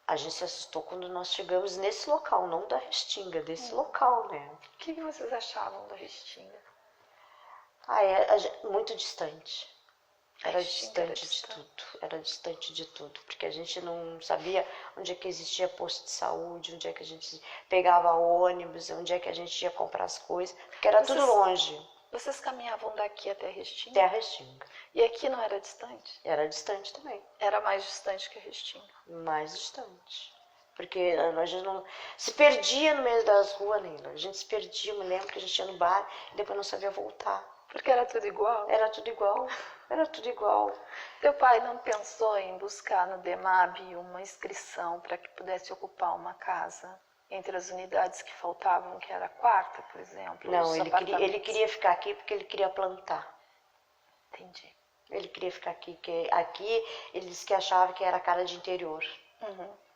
A gente se assustou quando nós chegamos nesse local, não da Restinga, desse local, né? O que vocês achavam da Restinga? Muito distante. Era distante de tudo. Era distante de tudo, porque a gente não sabia onde é que existia posto de saúde, onde é que a gente pegava ônibus, onde é que a gente ia comprar as coisas, porque era tudo longe. Vocês caminhavam daqui até a Restinga? Até a Restinga. E aqui não era distante? Era distante também. Era mais distante que a Restinga? Mais distante. Porque a gente não se perdia no meio das ruas, Neila. A gente se perdia, me lembro que a gente ia no bar e depois não sabia voltar. Porque era tudo igual? Era tudo igual, era tudo igual. Teu pai não pensou em buscar no DEMAB uma inscrição para que pudesse ocupar uma casa entre as unidades que faltavam, que era a quarta, por exemplo? Não, os ele apartamentos? queria ficar aqui porque ele queria plantar. Entendi. Ele queria ficar aqui, que aqui ele disse que achava que era cara de interior.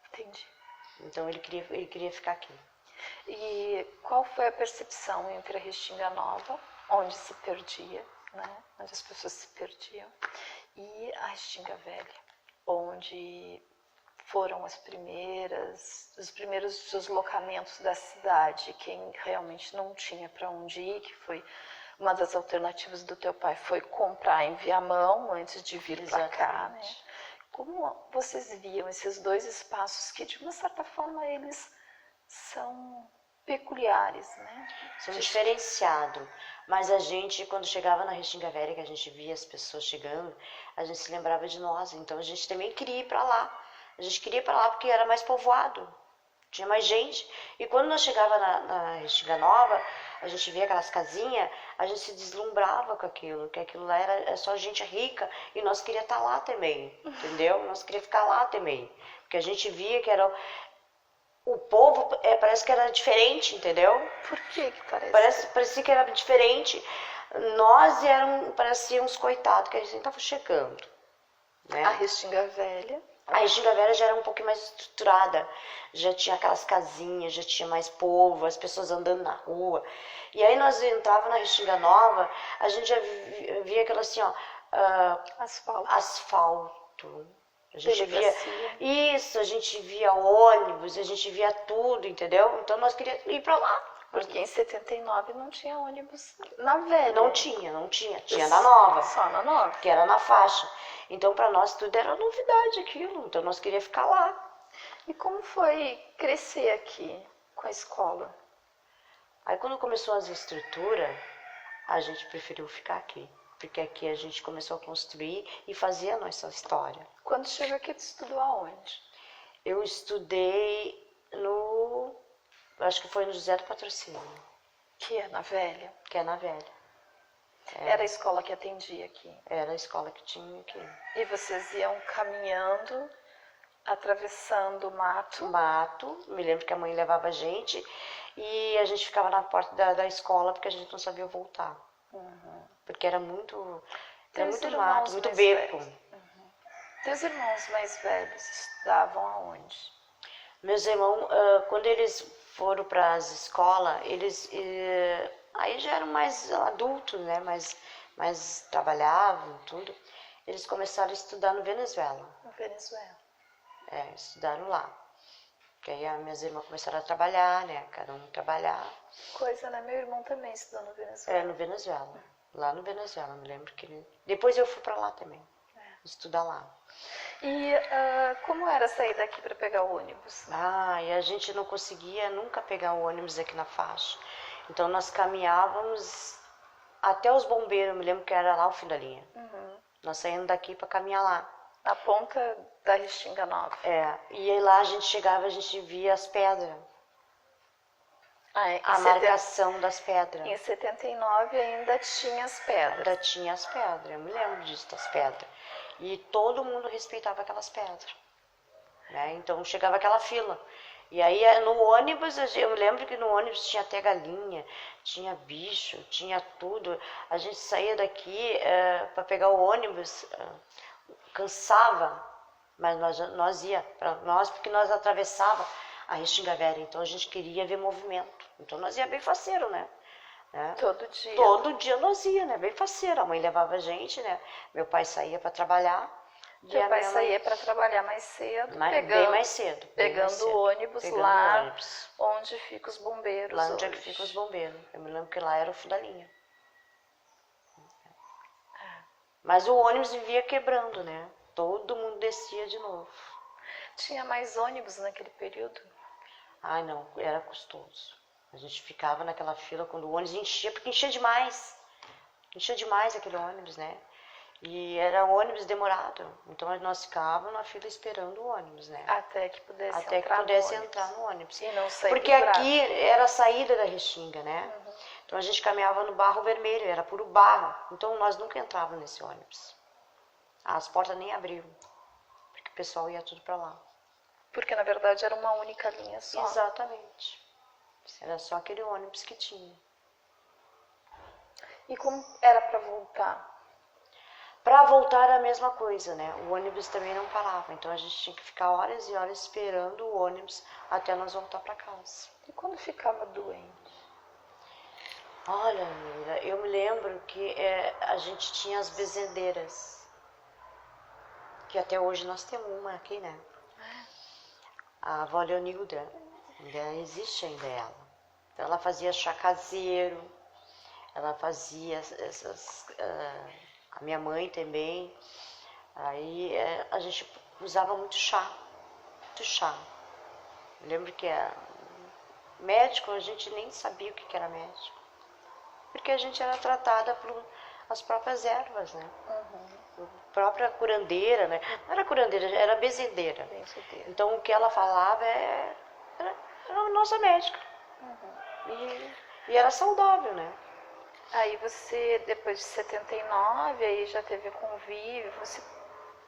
Entendi. Então ele queria ficar aqui. E qual foi a percepção entre a Restinga Nova, onde se perdia, né? Onde as pessoas se perdiam, e a Restinga Velha, onde foram os primeiros deslocamentos da cidade, quem realmente não tinha para onde ir, que foi uma das alternativas do teu pai, foi comprar em Viamão antes de vir para cá, né? Como vocês viam esses dois espaços que, de uma certa forma, eles são peculiares, né? São diferenciados. Mas a gente, quando chegava na Restinga Velha, que a gente via as pessoas chegando, a gente se lembrava de nós. Então a gente também queria ir para lá. A gente queria ir para lá porque era mais povoado, tinha mais gente. E quando nós chegava na Restinga Nova, a gente via aquelas casinhas, a gente se deslumbrava com aquilo, que aquilo lá era só gente rica e nós queria estar lá também, entendeu? Nós queria ficar lá também, porque a gente via que era o povo, parece que era diferente, entendeu? Por que parece? Parecia que era diferente. Nós parecíamos coitados, que a gente estava chegando, né? A Restinga Velha. A Restinga Velha já era um pouquinho mais estruturada, já tinha aquelas casinhas, já tinha mais povo, as pessoas andando na rua. E aí nós entrávamos na Restinga Nova, a gente já via aquilo assim, ó, asfalto. A gente via isso, a gente via ônibus, a gente via tudo, entendeu? Então nós queríamos ir pra lá. Porque em 79 não tinha ônibus na Velha. Não tinha. Tinha na Nova. Só na Nova. Que era na faixa. Então para nós tudo era novidade aquilo. Então nós queríamos ficar lá. E como foi crescer aqui com a escola? Aí quando começou as estruturas, a gente preferiu ficar aqui. Porque aqui a gente começou a construir e fazer a nossa história. Quando chegou aqui, tu estudou aonde? Eu estudei acho que foi no José do Patrocínio. Que é na Velha? Que é na Velha. Era a escola que atendia aqui? Era a escola que tinha aqui. E vocês iam caminhando, atravessando o mato? Mato, me lembro que a mãe levava a gente e a gente ficava na porta da escola porque a gente não sabia voltar. Porque era muito mato, muito beco. Teus irmãos mais velhos estudavam aonde? Meus irmãos, quando eles foram para as escolas, eles aí já eram mais adultos, né? Mas trabalhavam, tudo. Eles começaram a estudar no Venezuela. No Venezuela. Estudaram lá. Porque aí as minhas irmãs começaram a trabalhar, né? Cada um trabalhar. Coisa, né? Meu irmão também estudou no Venezuela. No Venezuela. Lá no Venezuela, me lembro que depois eu fui para lá também. Estudar lá. E como era sair daqui para pegar o ônibus? E a gente não conseguia nunca pegar o ônibus aqui na faixa. Então nós caminhávamos até os bombeiros, me lembro que era lá o fim da linha. Nós saímos daqui para caminhar lá. Na ponta da Restinga Nova. E aí lá a gente chegava, a gente via as pedras. A marcação das pedras. Em 79 ainda tinha as pedras. Ainda tinha as pedras, eu me lembro disso, das pedras. E todo mundo respeitava aquelas pedras. Né? Então chegava aquela fila. E aí no ônibus, eu me lembro que no ônibus tinha até galinha, tinha bicho, tinha tudo. A gente saía daqui para pegar o ônibus, cansava, mas nós ia para nós, porque nós atravessava a Restinga Velha, então a gente queria ver movimento. Então nós ia bem faceiro, né? Todo dia? Todo dia nós ia, né? Bem faceiro. A mãe levava a gente, né? Meu pai saía para trabalhar. Meu pai saía para trabalhar mais cedo, bem mais cedo. Pegando o ônibus lá onde ficam os bombeiros. Lá onde é que ficam os bombeiros. Eu me lembro que lá era o fim da linha. Mas o ônibus vivia quebrando, né? Todo mundo descia de novo. Tinha mais ônibus naquele período? Não, era custoso. A gente ficava naquela fila quando o ônibus enchia, porque enchia demais. Enchia demais aquele ônibus, né? E era um ônibus demorado. Então nós ficávamos na fila esperando o ônibus, né? Até que pudesse entrar no ônibus. No ônibus. E não sair porque aqui era a saída da Restinga, né? Então a gente caminhava no barro vermelho, era puro barro. Então nós nunca entrávamos nesse ônibus. As portas nem abriam, porque o pessoal ia tudo para lá. Porque na verdade era uma única linha só. Exatamente. Era só aquele ônibus que tinha. E como era para voltar? Para voltar era a mesma coisa, né? O ônibus também não parava, então a gente tinha que ficar horas e horas esperando o ônibus até nós voltar para casa. E quando ficava doente? Olha, Mira, eu me lembro que a gente tinha as benzedeiras, que até hoje nós temos uma aqui, né? A avó Leonilda, ainda existe ainda ela. Então ela fazia chá caseiro, ela fazia essas... a minha mãe também. Aí a gente usava muito chá, muito chá. Eu lembro que médico, a gente nem sabia o que era médico. Porque a gente era tratada por as próprias ervas, né? A própria curandeira, né? Não era curandeira, era benzedeira. Então o que ela falava era a nossa médica. E era saudável, né? Aí você, depois de 79, aí já teve convívio, você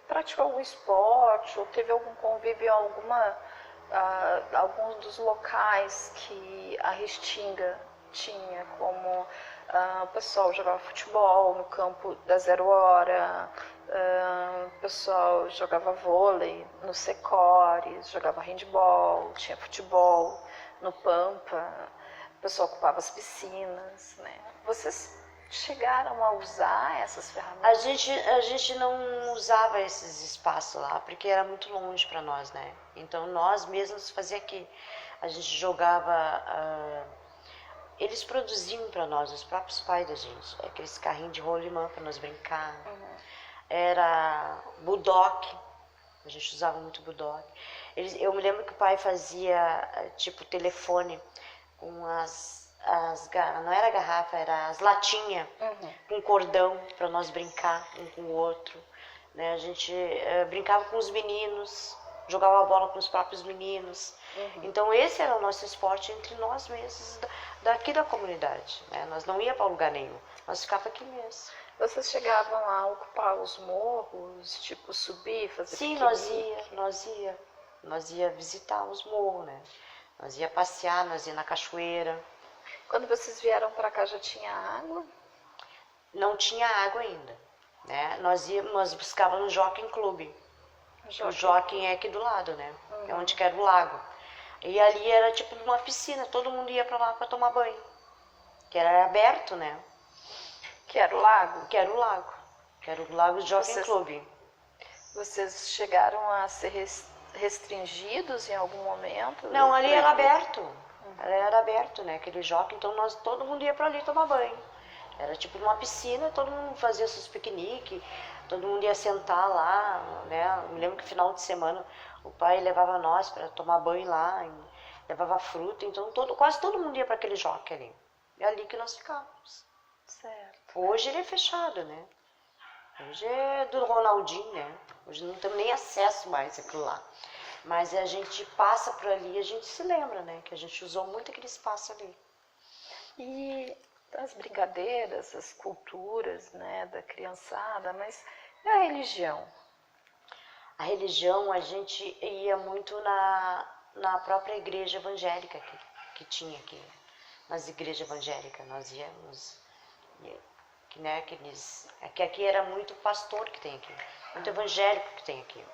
praticou algum esporte ou teve algum convívio em alguns dos locais que a Restinga tinha, como o pessoal jogava futebol no campo da Zero Hora, o pessoal jogava vôlei no Secores, jogava handball, tinha futebol no Pampa, o pessoal ocupava as piscinas, né? Vocês chegaram a usar essas ferramentas? A gente não usava esses espaços lá, porque era muito longe para nós, né? Então nós mesmos fazia aqui. A gente jogava... eles produziam para nós, os próprios pais da gente, aqueles carrinhos de rolimã para nós brincar. Era budoque, a gente usava muito budoque. Eu me lembro que o pai fazia tipo telefone com não era garrafa, era as latinhas, com cordão para nós brincar um com o outro. Né? A gente brincava com os meninos, jogava bola com os próprios meninos. Então esse era o nosso esporte entre nós mesmos, daqui da comunidade. Né? Nós não ia para lugar nenhum, nós ficava aqui mesmo. Vocês chegavam a ocupar os morros, tipo subir, fazer Sim, piquenique? nós ia visitar os morros, né? Nós ia passear, nós ia na cachoeira. Quando vocês vieram para cá já tinha água? Não tinha água ainda, né? Nós buscávamos no Jockey Club. O Jockey é aqui do lado, né? É onde que era o lago. E ali era tipo uma piscina, todo mundo ia para lá para tomar banho. Que era aberto, né? Que era o lago? Que era o lago. Que era o lago do Jockey Club. Vocês chegaram a ser restringidos em algum momento? Não, ali era aberto. Ali era aberto, né? Aquele jockey, então todo mundo ia para ali tomar banho. Era tipo uma piscina, todo mundo fazia seus piqueniques, todo mundo ia sentar lá, né? Eu me lembro que final de semana o pai levava nós para tomar banho lá, levava fruta, então quase todo mundo ia para aquele jockey ali. É ali que nós ficávamos. Certo. Hoje ele é fechado, né? Hoje é do Ronaldinho, né? Hoje não temos nem acesso mais àquilo lá. Mas a gente passa por ali e a gente se lembra, né? Que a gente usou muito aquele espaço ali. E as brincadeiras, as culturas, né, da criançada, mas e a religião? A religião, a gente ia muito na própria igreja evangélica que tinha aqui. Nas igrejas evangélicas, nós íamos... Né, que aqui era muito pastor que tem aqui, muito evangélico que tem aqui.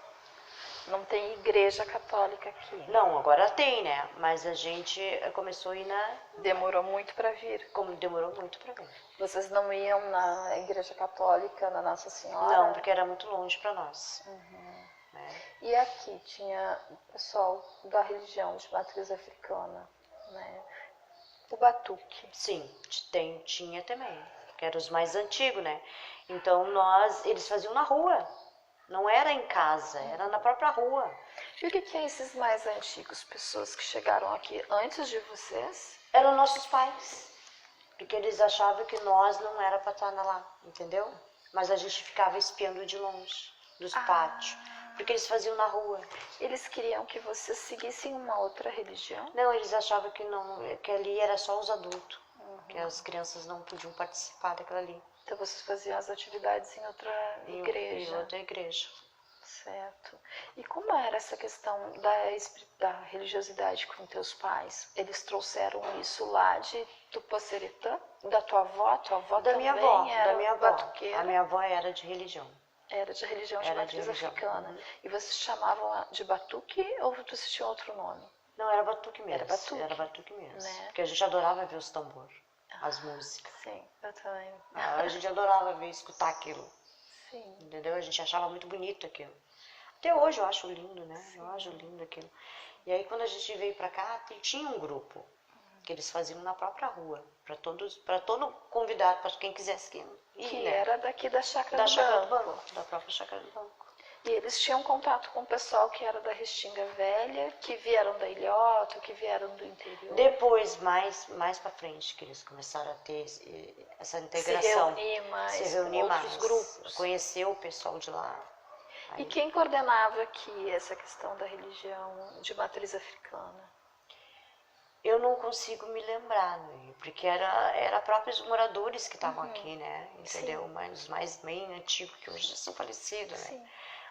Não tem igreja católica aqui? Não, agora tem, né? Mas a gente começou a ir Demorou muito para vir? Como demorou muito para vir. Vocês não iam na igreja católica, na Nossa Senhora? Não, porque era muito longe para nós. Né? E aqui tinha o pessoal da religião de matriz africana, né? O batuque. Sim, tinha também, que eram os mais antigos, né? Então eles faziam na rua. Não era em casa, era na própria rua. E o que é esses mais antigos? Pessoas que chegaram aqui antes de vocês? Eram nossos pais. Porque eles achavam que nós não era para estar lá, entendeu? Mas a gente ficava espiando de longe, dos pátios. Porque eles faziam na rua. Eles queriam que vocês seguissem uma outra religião? Não, eles achavam que não, que ali era só os adultos. que as crianças não podiam participar daquilo ali. Então vocês faziam as atividades em outra igreja? Em outra igreja. Certo. E como era essa questão da religiosidade com teus pais? Eles trouxeram isso lá de Tupaceretã? Da tua avó? Tua avó Da também minha avó, era da minha avó. batuqueira? A minha avó era de religião. Era de religião de Era de matriz religião. africana. Uhum. E vocês chamavam de batuque ou vocês tinham outro nome? Não, era batuque mesmo. Era batuque. Era batuque mesmo. Né? Porque a gente adorava ver os tambores, as músicas. Sim, eu também. A gente adorava ver, escutar aquilo. Sim. Entendeu? A gente achava muito bonito aquilo. Até hoje eu acho lindo, né? Sim. Eu acho lindo aquilo. E aí quando a gente veio pra cá, tinha um grupo que eles faziam na própria rua, para todo convidado, para quem quisesse ir, Que né? era daqui da Chácara Da do Chácara do Banco. Banco, da própria Chácara do Banco. E eles tinham contato com o pessoal que era da Restinga Velha, que vieram da Ilhota, que vieram do interior. Depois, mais para frente, que eles começaram a ter essa integração. Se reunir mais com outros grupos. Conhecer o pessoal de lá. E quem coordenava aqui essa questão da religião de matriz africana? Eu não consigo me lembrar, né? Porque era próprios moradores que estavam aqui, né? Entendeu? Mas os mais bem antigos, que hoje já são falecidos, né? Sim.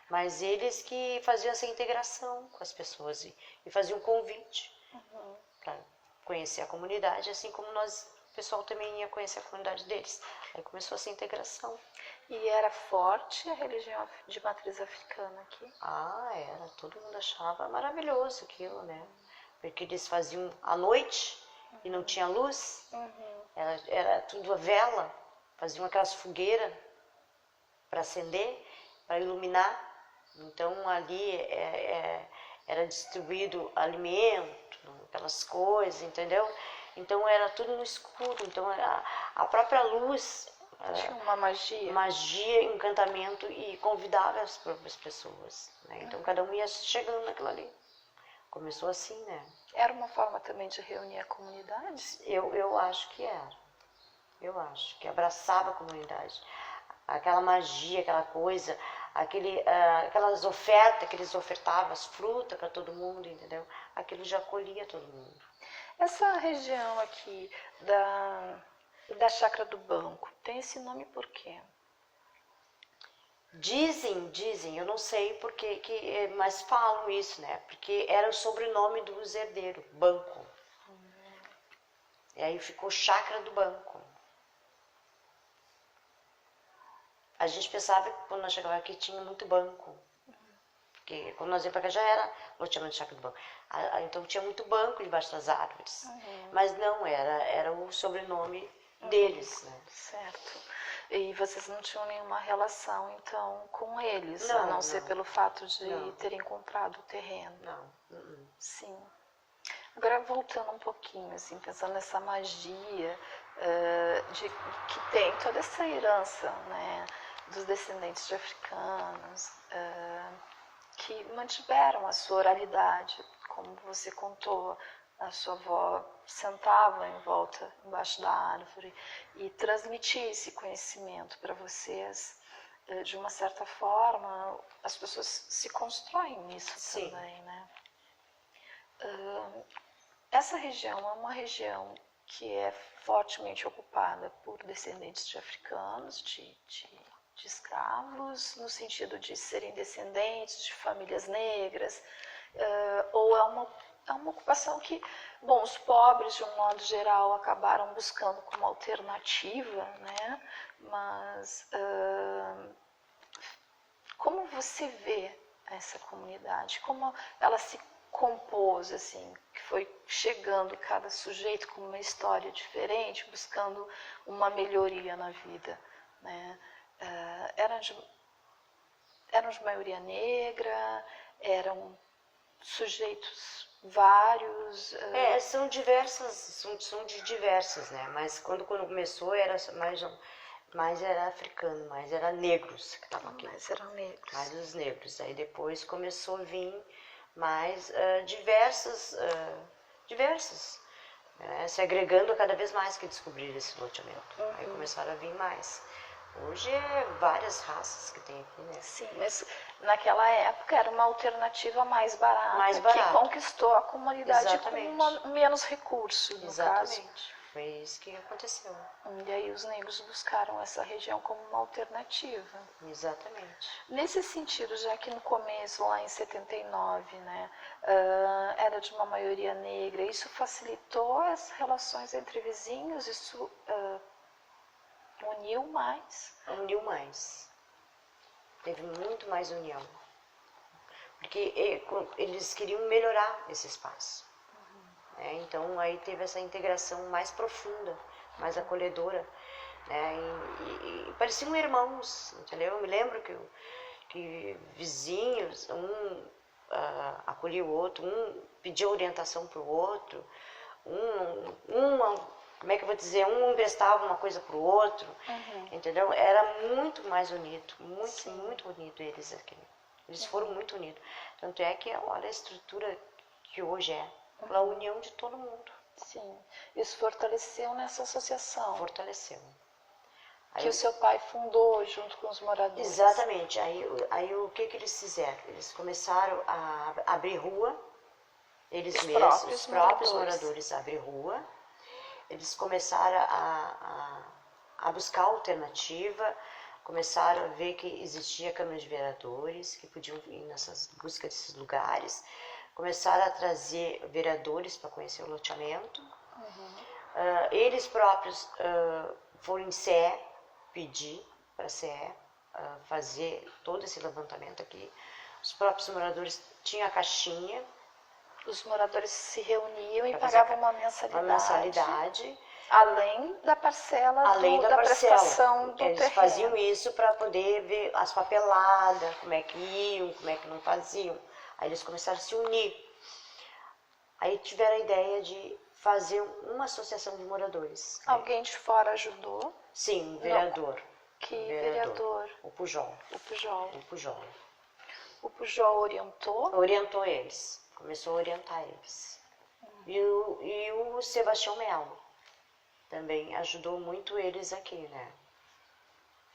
Mas eles que faziam essa integração com as pessoas e faziam um convite para conhecer a comunidade, assim como o pessoal também ia conhecer a comunidade deles. Aí começou essa integração. E era forte a religião de matriz africana aqui? Ah, era. Todo mundo achava maravilhoso aquilo, né? Porque eles faziam à noite e não tinha luz. Era tudo a vela. Faziam aquelas fogueiras para acender, para iluminar. Então ali era distribuído alimento, aquelas coisas, entendeu? Então era tudo no escuro. Então a própria luz tinha uma magia. Magia, encantamento e convidava as próprias pessoas, né? Então cada um ia chegando naquilo ali. Começou assim, né? Era uma forma também de reunir a comunidade? Eu acho que era. Eu acho que abraçava a comunidade. Aquela magia, aquela coisa, aquelas ofertas que eles ofertavam, as frutas para todo mundo, entendeu? Aquilo já acolhia todo mundo. Essa região aqui da Chácara do Banco tem esse nome por quê? Dizem, eu não sei porque, mas falam isso, né? Porque era o sobrenome dos herdeiros, Banco. E aí ficou Chácara do Banco. A gente pensava que quando nós chegávamos aqui tinha muito banco. Porque quando nós íamos para cá já era loteamento de Chácara do Banco. Então tinha muito banco debaixo das árvores. Mas não, era o sobrenome deles, né? Certo. E vocês não tinham nenhuma relação, então, com eles, Não, a não não. ser pelo fato de Não. terem comprado o terreno? Não. Sim. Agora, voltando um pouquinho, assim, pensando nessa magia de que tem toda essa herança, né, dos descendentes de africanos, que mantiveram a sua oralidade, como você contou. A sua avó sentava em volta, embaixo da árvore, e transmitia esse conhecimento para vocês. De uma certa forma, as pessoas se constroem nisso. Sim. Também, né? Essa região é uma região que é fortemente ocupada por descendentes de africanos, de escravos, no sentido de serem descendentes de famílias negras, ou é uma ocupação que, bom, os pobres, de um modo geral, acabaram buscando como alternativa, né? Mas como você vê essa comunidade? Como ela se compôs, assim, que foi chegando cada sujeito com uma história diferente, buscando uma melhoria na vida, né? Eram de maioria negra, eram sujeitos vários. São diversas, são de diversas, né? Mas quando começou era mais era africano, mais era negros que estavam aqui. Mais eram negros. Mais os negros. Aí depois começou a vir mais diversas, né? Se agregando cada vez mais que descobriram esse loteamento. Aí começaram a vir mais. Hoje é várias raças que tem aqui, né? Sim, mas naquela época era uma alternativa mais barata, que conquistou a comunidade. Exatamente. Com menos recursos, no caso. foi isso que aconteceu. E aí os negros buscaram essa região como uma alternativa. Exatamente. Nesse sentido, já que no começo, lá em 79, né, era de uma maioria negra, isso facilitou as relações entre vizinhos? Isso uniu mais? Uniu mais. Teve muito mais união. Porque eles queriam melhorar esse espaço. Então aí teve essa integração mais profunda, mais acolhedora. Né? E pareciam irmãos, entendeu? Eu me lembro que vizinhos, um acolhia o outro, um pedia orientação para o outro, como é que eu vou dizer, um emprestava uma coisa para o outro, entendeu? Era muito mais unido, muito unido eles aqui. Eles foram muito unidos. Tanto é que olha a estrutura que hoje é, a união de todo mundo. Sim, isso fortaleceu nessa associação. Fortaleceu. Que o seu pai fundou junto com os moradores. Exatamente. Aí o que eles fizeram? Eles começaram a abrir rua, eles mesmos, os próprios moradores abrir rua. Eles começaram a buscar alternativa, começaram a ver que existia Câmara de Vereadores, que podiam ir nessas buscas desses lugares. Começaram a trazer vereadores para conhecer o loteamento. Eles próprios foram em CE pedir para a CE fazer todo esse levantamento aqui. Os próprios moradores tinham a caixinha. Os moradores se reuniam e pagavam uma mensalidade. Além da parcela da prestação do Eles terreno. faziam isso para poder ver as papeladas, como é que iam, como é que não faziam. Aí eles começaram a se unir. Aí tiveram a ideia de fazer uma associação de moradores. Alguém de fora ajudou? Sim, um vereador. Não. Que vereador? O Pujol. O Pujol. O Pujol. O Pujol orientou? Orientou eles. Começou a orientar eles. E o Sebastião Melo também ajudou muito eles aqui, né?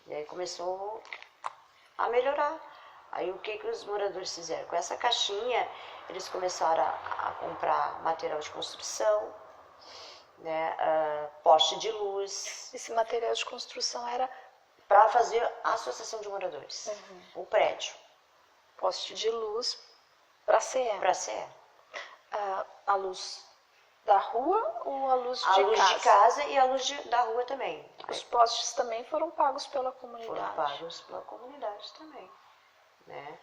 E aí começou a melhorar. Aí o que os moradores fizeram? Com essa caixinha, eles começaram a comprar material de construção, né? Poste de luz. Esse material de construção era? Para fazer a associação de moradores. O prédio. Poste de luz para CE. Para CE. A luz da rua ou a luz de casa? A luz de casa e a luz da rua também. Os postes também foram pagos pela comunidade? Foram pagos pela comunidade também. Né?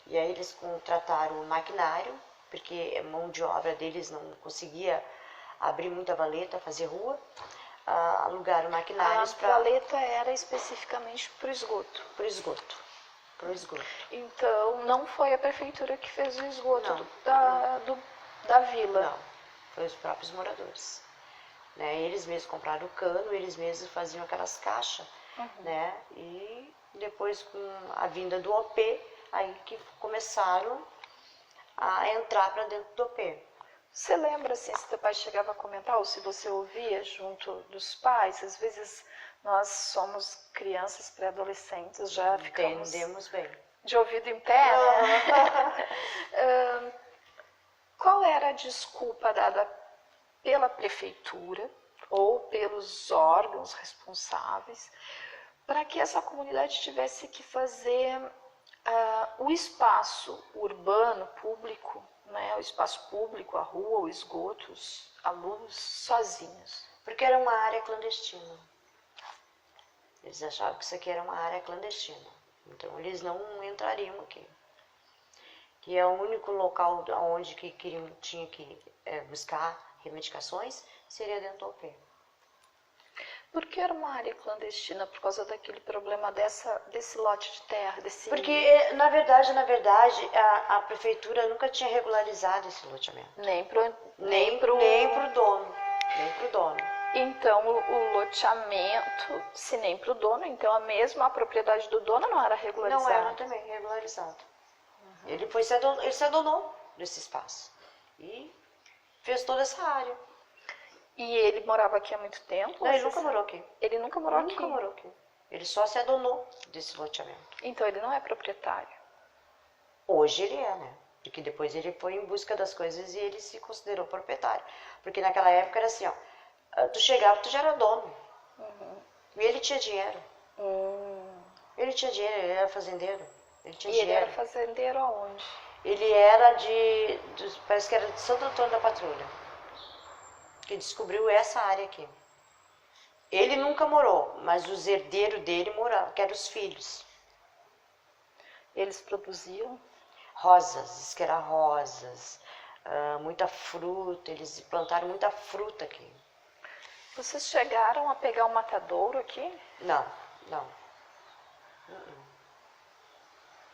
E aí eles contrataram o maquinário, porque a mão de obra deles não conseguia abrir muita valeta, fazer rua. Alugaram maquinários para... A valeta era especificamente para o esgoto? Para o esgoto. Para o esgoto. Então, não foi a prefeitura que fez o esgoto não. Da vila? Não, foi os próprios moradores. Né? Eles mesmos compraram o cano, eles mesmos faziam aquelas caixas, né? E depois com a vinda do OP, aí que começaram a entrar para dentro do OP. Você lembra assim, se teu pai chegava a comentar, ou se você ouvia junto dos pais? Às vezes nós somos crianças, pré-adolescentes, já ficamos... Entendemos bem. De ouvido em pé, né? Qual era a desculpa dada pela prefeitura ou pelos órgãos responsáveis para que essa comunidade tivesse que fazer o espaço urbano, público, né, o espaço público, a rua, o esgoto, a luz, sozinhos? Porque era uma área clandestina. Eles achavam que isso aqui era uma área clandestina. Então eles não entrariam aqui. Que é o único local onde tinha que buscar reivindicações, seria dentro do OP. Por que era uma área clandestina? Por causa daquele problema desse lote de terra? Porque, na verdade, a prefeitura nunca tinha regularizado esse loteamento. Nem pro dono. Então, o loteamento, se nem pro dono, então a propriedade do dono não era regularizada? Não era também regularizado. Ele se adonou desse espaço e fez toda essa área. E ele morava aqui há muito tempo? Não, ele nunca morou aqui. Ele nunca morou aqui? Nunca morou aqui. Ele só se adonou desse loteamento. Então ele não é proprietário? Hoje ele é, né? Porque depois ele foi em busca das coisas e ele se considerou proprietário. Porque naquela época era assim, ó, tu chegava, tu já era dono. E ele tinha dinheiro. Ele tinha dinheiro, ele era fazendeiro. Ele tinha E ele dinheiro. era fazendeiro aonde? Ele era parece que era de Santo Antônio da Patrulha. Que descobriu essa área aqui. Ele nunca morou, mas os herdeiros dele moravam, que eram os filhos. Eles produziam? Rosas, diz que era rosas, muita fruta, eles plantaram muita fruta aqui. Vocês chegaram a pegar um matadouro aqui? Não.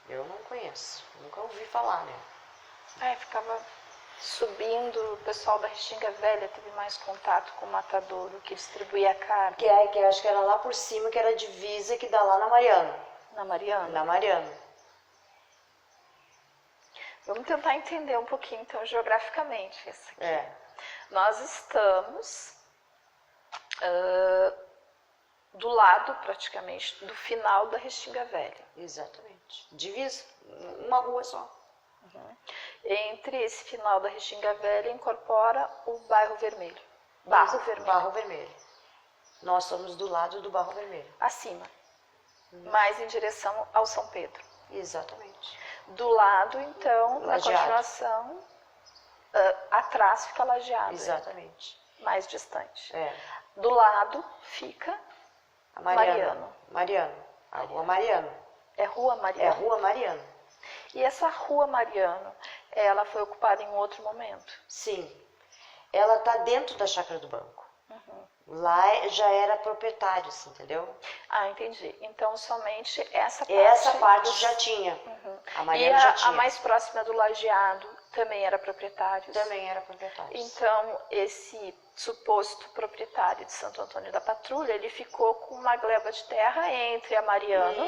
Eu não conheço, nunca ouvi falar, né? Ficava subindo, o pessoal da Restinga Velha teve mais contato com o matadouro que distribuía a carne. Que acho que era lá por cima, que era a divisa que dá lá na Mariana. Na Mariana? Na Mariana. Vamos tentar entender um pouquinho, então, geograficamente isso aqui. Nós estamos do lado, praticamente, do final da Restinga Velha. Exatamente. Divisa, uma rua só. Entre esse final da Restinga Velha incorpora o Bairro Vermelho. Barro Vermelho. Barro Vermelho. Nós somos do lado do Barro Vermelho. Acima. Mais em direção ao São Pedro. Exatamente. Do lado, então, na Lajeado. continuação, atrás fica Lajeado. Exatamente. Mais distante. É. Do lado fica A Mariano. A Rua Mariano. É Rua Mariano? É Rua Mariano. E essa Rua Mariano, ela foi ocupada em outro momento? Sim. Ela está dentro da Chácara do Banco. Lá já era proprietários, entendeu? Entendi. Então, somente essa parte... Essa parte já tinha. A Mariana já tinha. A mais próxima do Lajeado também era proprietário? Também era proprietário. Então, esse suposto proprietário de Santo Antônio da Patrulha, ele ficou com uma gleba de terra entre a Mariano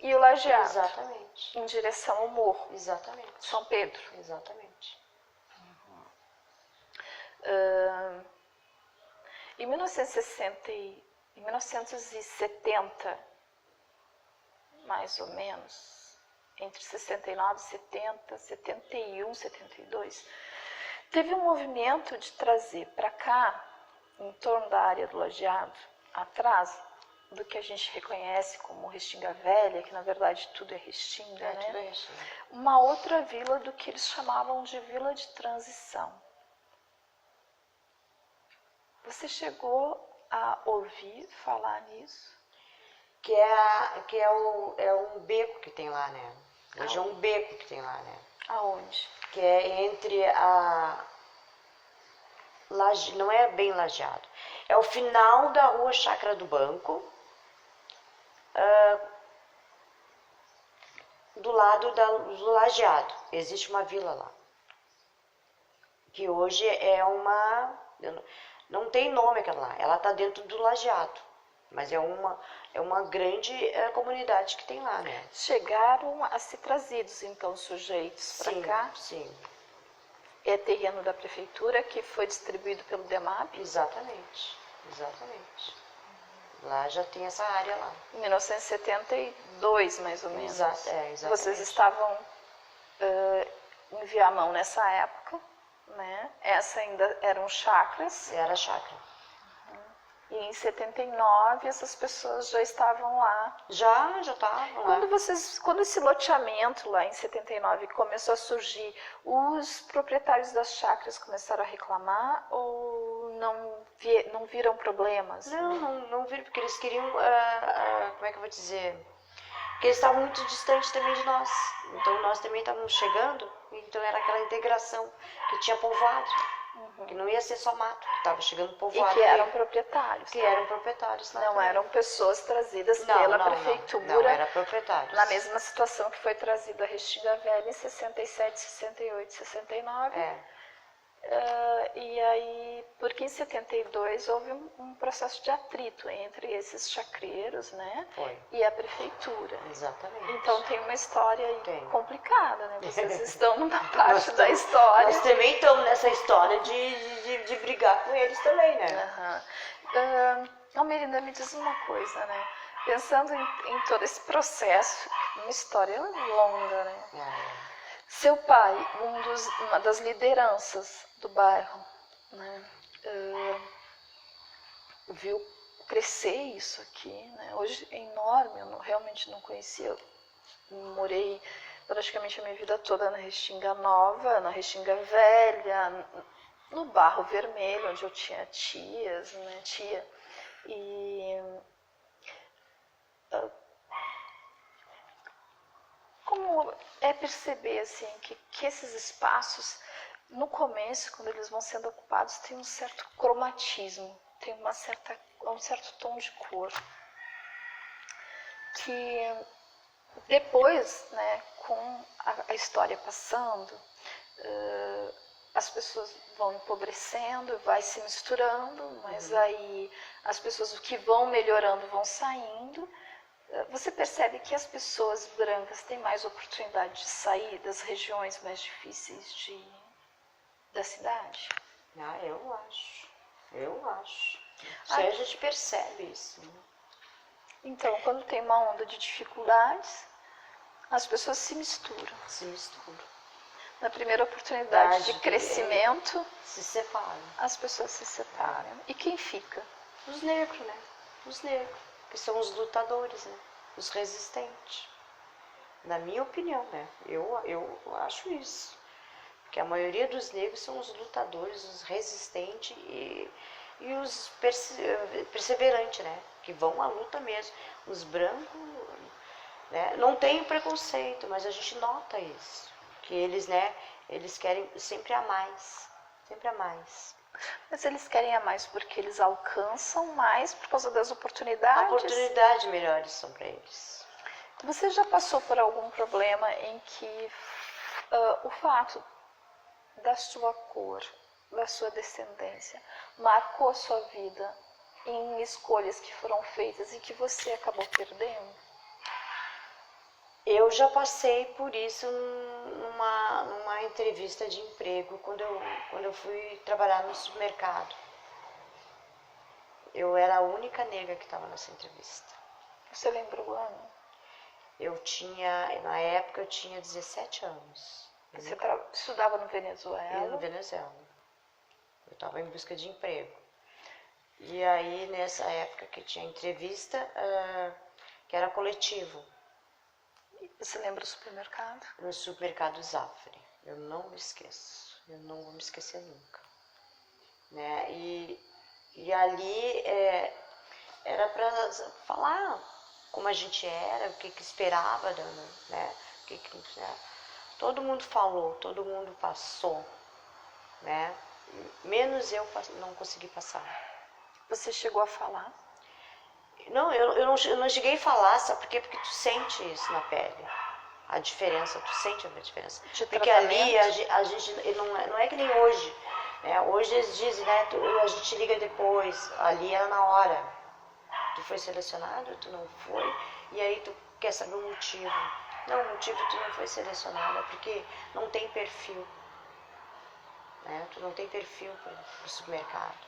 e o Lajeado. Exatamente. Em direção ao morro. Exatamente. São Pedro. Exatamente. Em 1970, mais ou menos, entre 69 e 70, 71, 72, teve um movimento de trazer para cá, em torno da área do Lajeado, atrás do que a gente reconhece como Restinga Velha, que na verdade tudo é Restinga, né? Tudo é Restinga. Uma outra vila do que eles chamavam de Vila de Transição. Você chegou a ouvir falar nisso? Que é um beco que tem lá, né? Hoje é um beco que tem lá, né? Aonde? Que é entre não é bem Lajeado. É o final da Rua Chácara do Banco, do lado do Lajeado. Existe uma vila lá. Que hoje é uma... Não tem nome aquela lá. Ela está dentro do Lajeado. Mas é uma grande comunidade que tem lá, né? Chegaram a ser trazidos, então, sujeitos para cá? Sim. É terreno da prefeitura que foi distribuído pelo DEMAP? Exatamente. Lá já tem essa área lá. Em 1972, mais ou menos. Exatamente. Vocês estavam em Viamão nessa época, né? Essa ainda eram chácaras. Era chácara. E em 79 essas pessoas já estavam lá. Já estavam lá. Quando esse loteamento lá em 79 começou a surgir, os proprietários das chácaras começaram a reclamar ou não viram problemas? Não viram, porque eles queriam, como é que eu vou dizer? Porque eles estavam muito distantes também de nós. Então nós também estávamos chegando, então era aquela integração que tinha povoado. Que não ia ser só mato, que estava chegando povoado. E que eram proprietários. Que eram proprietários lá. Não também. eram pessoas trazidas pela prefeitura. Não, era proprietários. Na mesma situação que foi trazida a Restinga Velha em 67, 68, 69. E aí, porque em 72 houve um processo de atrito entre esses chacreiros, né? Foi. E a prefeitura. Exatamente. Então tem uma história aí Tem. vocês né? Vocês estão numa parte da história. Nós também estamos nessa história de brigar com eles também, né? Almerina, me diz uma coisa, né? Pensando em todo esse processo, uma história longa, né? Seu pai, uma das lideranças do bairro, né? viu crescer isso aqui, né? Hoje é enorme, eu realmente não conhecia. Eu morei praticamente a minha vida toda na Restinga Nova, na Restinga Velha, no Barro Vermelho, onde eu tinha tias, né, tia. E como é perceber assim que esses espaços, no começo, quando eles vão sendo ocupados, tem um certo cromatismo, tem um certo tom de cor, que depois, né, com a história passando, as pessoas vão empobrecendo, vai se misturando, mas aí as pessoas que vão melhorando vão saindo. Você percebe que as pessoas brancas têm mais oportunidade de sair das regiões mais difíceis da cidade? Ah, eu acho. Eu acho. Isso aí a gente percebe isso. Né? Então, quando tem uma onda de dificuldades, as pessoas se misturam. Se misturam. Na primeira oportunidade de crescimento, se separam. As pessoas se separam. E quem fica? Os negros, né? Os negros, que são os lutadores, né? Os resistentes. Na minha opinião, né? Eu acho isso. Porque a maioria dos negros são os lutadores, os resistentes e os perseverantes, né? Que vão à luta mesmo. Os brancos, né? Não tem preconceito, mas a gente nota isso. Que eles, né? Eles querem sempre a mais. Sempre a mais. Mas eles querem a mais porque eles alcançam mais por causa das oportunidades? Oportunidades melhores são para eles. Você já passou por algum problema em que o fato da sua cor, da sua descendência, marcou a sua vida em escolhas que foram feitas e que você acabou perdendo? Eu já passei por isso numa entrevista de emprego, quando eu fui trabalhar no supermercado. Eu era a única negra que estava nessa entrevista. Você lembra o ano? Na época eu tinha 17 anos. Você estudava no Venezuela? No Venezuela. Eu estava em busca de emprego. E aí, nessa época que tinha entrevista, que era coletivo. Você lembra o supermercado? No supermercado Zafre. Eu não me esqueço. Eu não vou me esquecer nunca. Né? E ali era para falar como a gente era, o que esperava, né? Né? Todo mundo falou, todo mundo passou, né? Menos eu não consegui passar. Você chegou a falar? Não, eu não cheguei a falar, sabe por quê? Porque tu sente isso na pele, a diferença, tu sente a diferença. Porque ali a gente não é que nem hoje, né? Hoje eles dizem, né? A gente liga depois, ali era na hora. Tu foi selecionado, tu não foi, e aí tu quer saber o motivo. Não, o motivo tu não foi selecionada é porque não tem perfil. Né? Tu não tem perfil pro supermercado.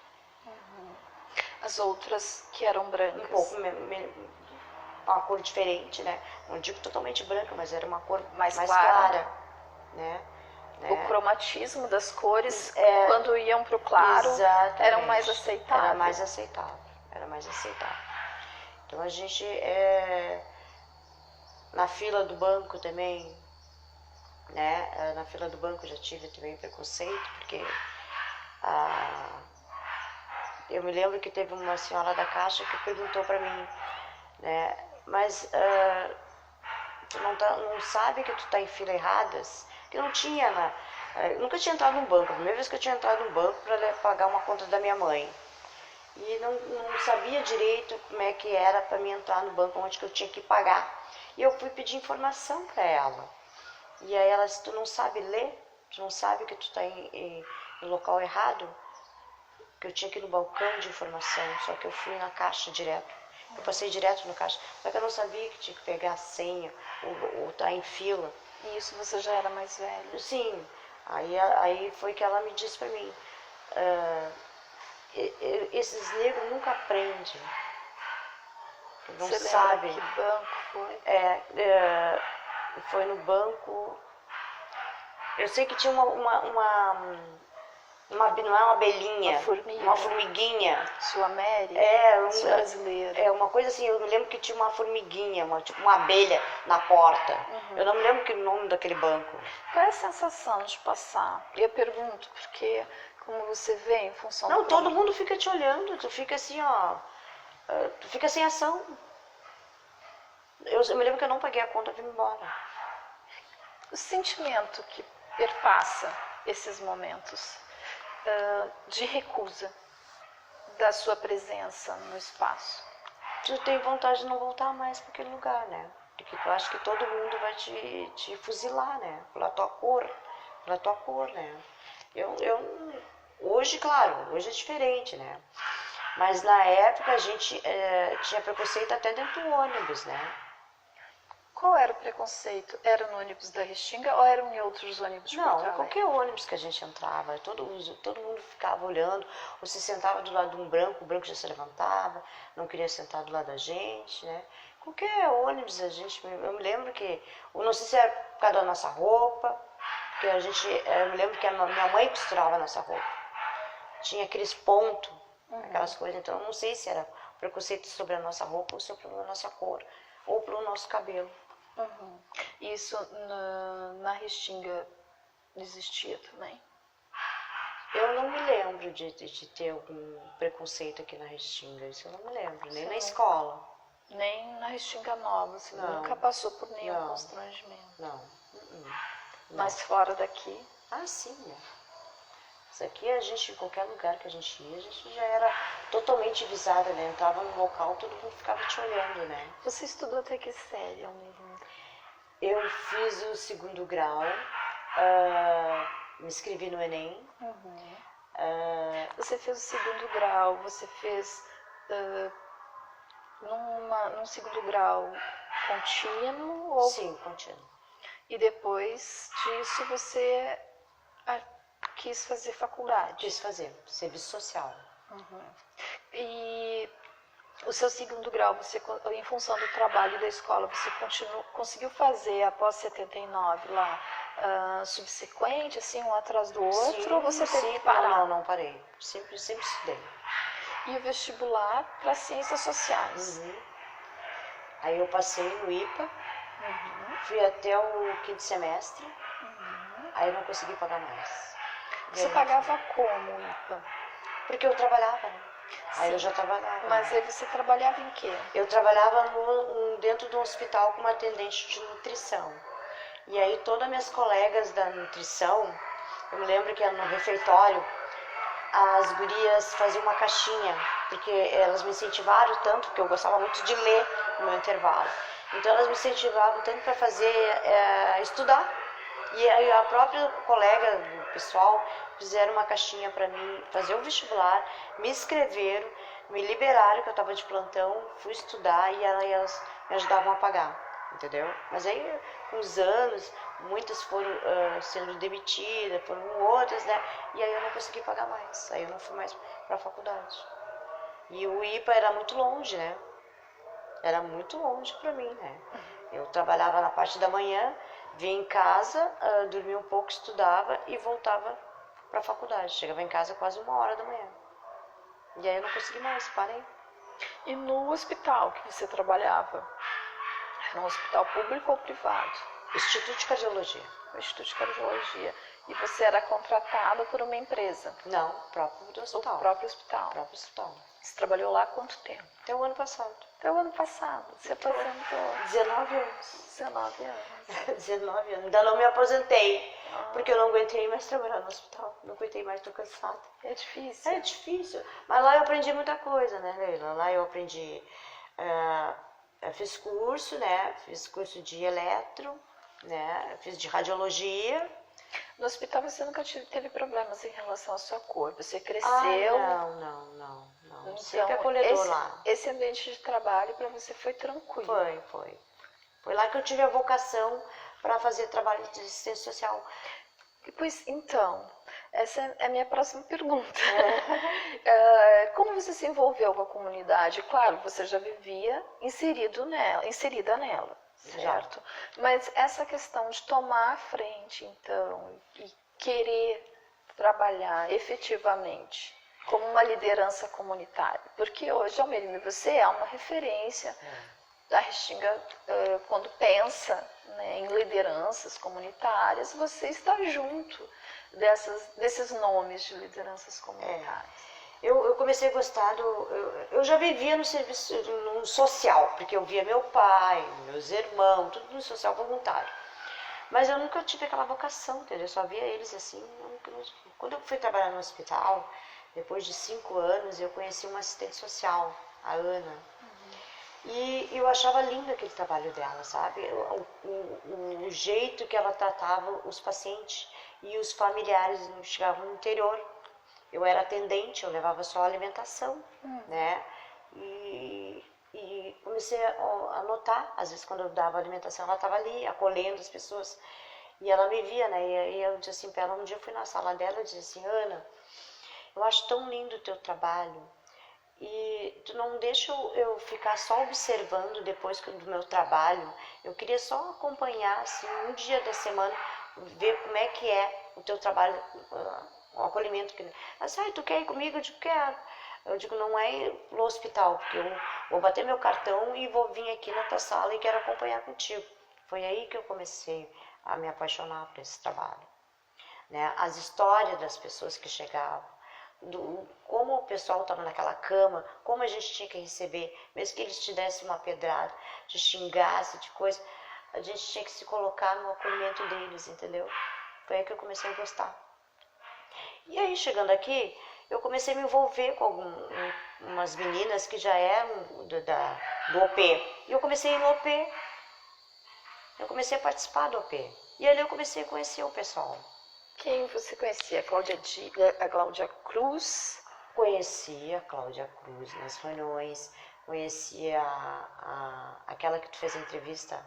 As outras que eram brancas? Um pouco, uma cor diferente, né? Não digo totalmente branca, mas era uma cor mais clara. Né? O cromatismo das cores, quando iam pro claro, eram mais aceitáveis. Era mais aceitável. Era mais aceitável. Então a gente, na fila do banco também, né? Na fila do banco já tive também preconceito, porque eu me lembro que teve uma senhora da caixa que perguntou para mim, né? Mas tu não sabe que tu tá em fila erradas? Que não tinha, nunca tinha entrado num banco, a primeira vez que eu tinha entrado num banco para pagar uma conta da minha mãe. E não sabia direito como é que era para mim entrar no banco, onde que eu tinha que pagar. E eu fui pedir informação para ela. E aí ela disse, tu não sabe ler? Tu não sabe que tu está no local errado? Que eu tinha que ir no balcão de informação, só que eu fui na caixa direto. Eu passei direto no caixa, só que eu não sabia que tinha que pegar a senha ou estar em fila. E isso você já era mais velho? Sim. Aí foi que ela me disse para mim, esses negros nunca aprendem. Não você sabem. Lembra que banco foi? Foi no banco. Eu sei que tinha não é uma abelhinha, Uma formiga. uma formiguinha. Sul-América, sul-brasileira. É uma coisa assim, eu me lembro que tinha uma formiguinha, tipo uma abelha na porta. Eu não me lembro que o nome daquele banco. Qual é a sensação de passar? Eu pergunto porque, como você vê, em função Não, do todo mundo fica te olhando, tu fica assim, ó, tu fica sem ação. Eu me lembro que eu não paguei a conta e vim embora. O sentimento que perpassa esses momentos de recusa da sua presença no espaço. Tu tem vontade de não voltar mais para aquele lugar, né? Porque tu acha que todo mundo vai te fuzilar, né? Pela tua cor, né? Hoje, claro, hoje é diferente, né? Mas na época a gente tinha preconceito até dentro do ônibus, né? Qual era o preconceito? Era no ônibus da Restinga ou eram em outros ônibus de Porto Não, Alegre? qualquer ônibus que a gente entrava, todo mundo ficava olhando, ou se sentava do lado de um branco, o branco já se levantava, não queria sentar do lado da gente, né? Qualquer ônibus eu me lembro que, eu não sei se era por causa da nossa roupa, porque eu me lembro que a minha mãe costurava a nossa roupa. Tinha aqueles pontos, aquelas coisas, então eu não sei se era preconceito sobre a nossa roupa ou sobre a nossa cor, ou pelo nosso cabelo. Isso na Restinga existia também? Eu não me lembro de ter algum preconceito aqui na Restinga, isso eu não me lembro, nem na escola. Nem na Restinga Nova, você Não. nunca passou por nenhum Não. constrangimento. Não. Mas fora daqui? Ah, sim, né? Isso aqui a gente, em qualquer lugar que a gente ia, a gente já era totalmente visada, né? Entrava no local, todo mundo ficava te olhando, né? Você estudou até que série, Almeida? Eu fiz o 2º grau, me inscrevi no Enem. Você fez o 2º grau, você fez num 2º grau contínuo? Ou... Sim, contínuo. E depois disso você quis fazer faculdade? Quis fazer, serviço social. E o seu 2º grau, você, em função do trabalho da escola, você conseguiu fazer após 79 lá, subsequente, assim, um atrás do outro, Sim, ou você teve que parar? Não parei. Sempre estudei. E o vestibular para ciências sociais? Aí eu passei no IPA, fui até o 5º semestre, aí eu não consegui pagar mais. Você pagava como o IPA? Porque eu trabalhava, né? Aí eu Sim. já trabalhava. Mas aí você trabalhava em quê? Eu trabalhava dentro de um hospital como atendente de nutrição. E aí todas as minhas colegas da nutrição, eu me lembro que no refeitório, as gurias faziam uma caixinha, porque elas me incentivaram tanto, porque eu gostava muito de ler no meu intervalo. Então elas me incentivavam tanto para estudar. E aí a própria colega do pessoal fizeram uma caixinha para mim fazer o vestibular, me inscreveram, me liberaram que eu estava de plantão, fui estudar e elas me ajudavam a pagar, entendeu? Mas aí, com os anos, muitas foram sendo demitidas, foram outras, né? E aí eu não consegui pagar mais, aí eu não fui mais para a faculdade. E o IPA era muito longe, né? Era muito longe para mim, né? Eu trabalhava na parte da manhã, vinha em casa, dormia um pouco, estudava e voltava para a faculdade. Chegava em casa quase 1h da manhã. E aí eu não consegui mais, parei. E no hospital que você trabalhava? Era um hospital público ou privado? Instituto de Cardiologia. O Instituto de Cardiologia. E você era contratada por uma empresa? Não, próprio do hospital. O próprio hospital. Próprio hospital. Você trabalhou lá há quanto tempo? Até o ano passado. Até o ano passado. Você aposentou? 19 anos. 19 anos. 19 anos. Ainda não me aposentei. Porque eu não aguentei mais trabalhar no hospital. Não aguentei mais, tô cansada. É difícil. É difícil. Mas lá eu aprendi muita coisa, né, Leila? Lá eu aprendi... eu fiz curso, né? Fiz curso de eletro, né? Fiz de radiologia. No hospital você nunca teve problemas em relação à sua cor? Você cresceu? Não. Então, Sempre acolhedor lá. Esse ambiente de trabalho para você foi tranquilo? Foi. Foi lá que eu tive a vocação para fazer trabalho de assistência social. Pois então, essa é a minha próxima pergunta. Como você se envolveu com a comunidade? Claro, você já vivia inserida nela, certo? Mas essa questão de tomar a frente, então, e querer trabalhar efetivamente como uma liderança comunitária? Porque hoje, Almelina, você é uma referência. A Restinga, quando pensa, né, em lideranças comunitárias, você está junto desses nomes de lideranças comunitárias. Eu comecei a gostar eu já vivia no serviço no social, porque eu via meu pai, meus irmãos, tudo no social voluntário. Mas eu nunca tive aquela vocação, entendeu? Eu só via eles assim. Quando eu fui trabalhar no hospital, depois de 5 anos, eu conheci uma assistente social, a Ana. E eu achava lindo aquele trabalho dela, sabe? O jeito que ela tratava os pacientes e os familiares chegavam no interior. Eu era atendente, eu levava só alimentação, né? E comecei a notar, às vezes quando eu dava alimentação, ela estava ali, acolhendo as pessoas. E ela me via, né? E eu disse assim para ela, um dia eu fui na sala dela e disse assim, Ana, eu acho tão lindo o teu trabalho. E tu não deixa eu ficar só observando depois do meu trabalho. Eu queria só acompanhar, assim, um dia da semana, ver como é que é o teu trabalho, o acolhimento. Ela disse, tu quer ir comigo? Eu digo, quero. Eu digo, não é ir no hospital, porque eu vou bater meu cartão e vou vir aqui na tua sala e quero acompanhar contigo. Foi aí que eu comecei a me apaixonar por esse trabalho, né? As histórias das pessoas que chegavam, como o pessoal estava naquela cama, como a gente tinha que receber, mesmo que eles te dessem uma pedrada, te xingasse de coisa, a gente tinha que se colocar no acolhimento deles, entendeu? Foi aí que eu comecei a gostar. E aí, chegando aqui, eu comecei a me envolver com umas meninas que já eram do OP. E eu comecei a ir no OP. Eu comecei a participar do OP. E ali eu comecei a conhecer o pessoal. Quem você conhecia? A Cláudia Cruz? Conhecia a Cláudia Cruz nas reuniões, conhecia aquela que tu fez a entrevista,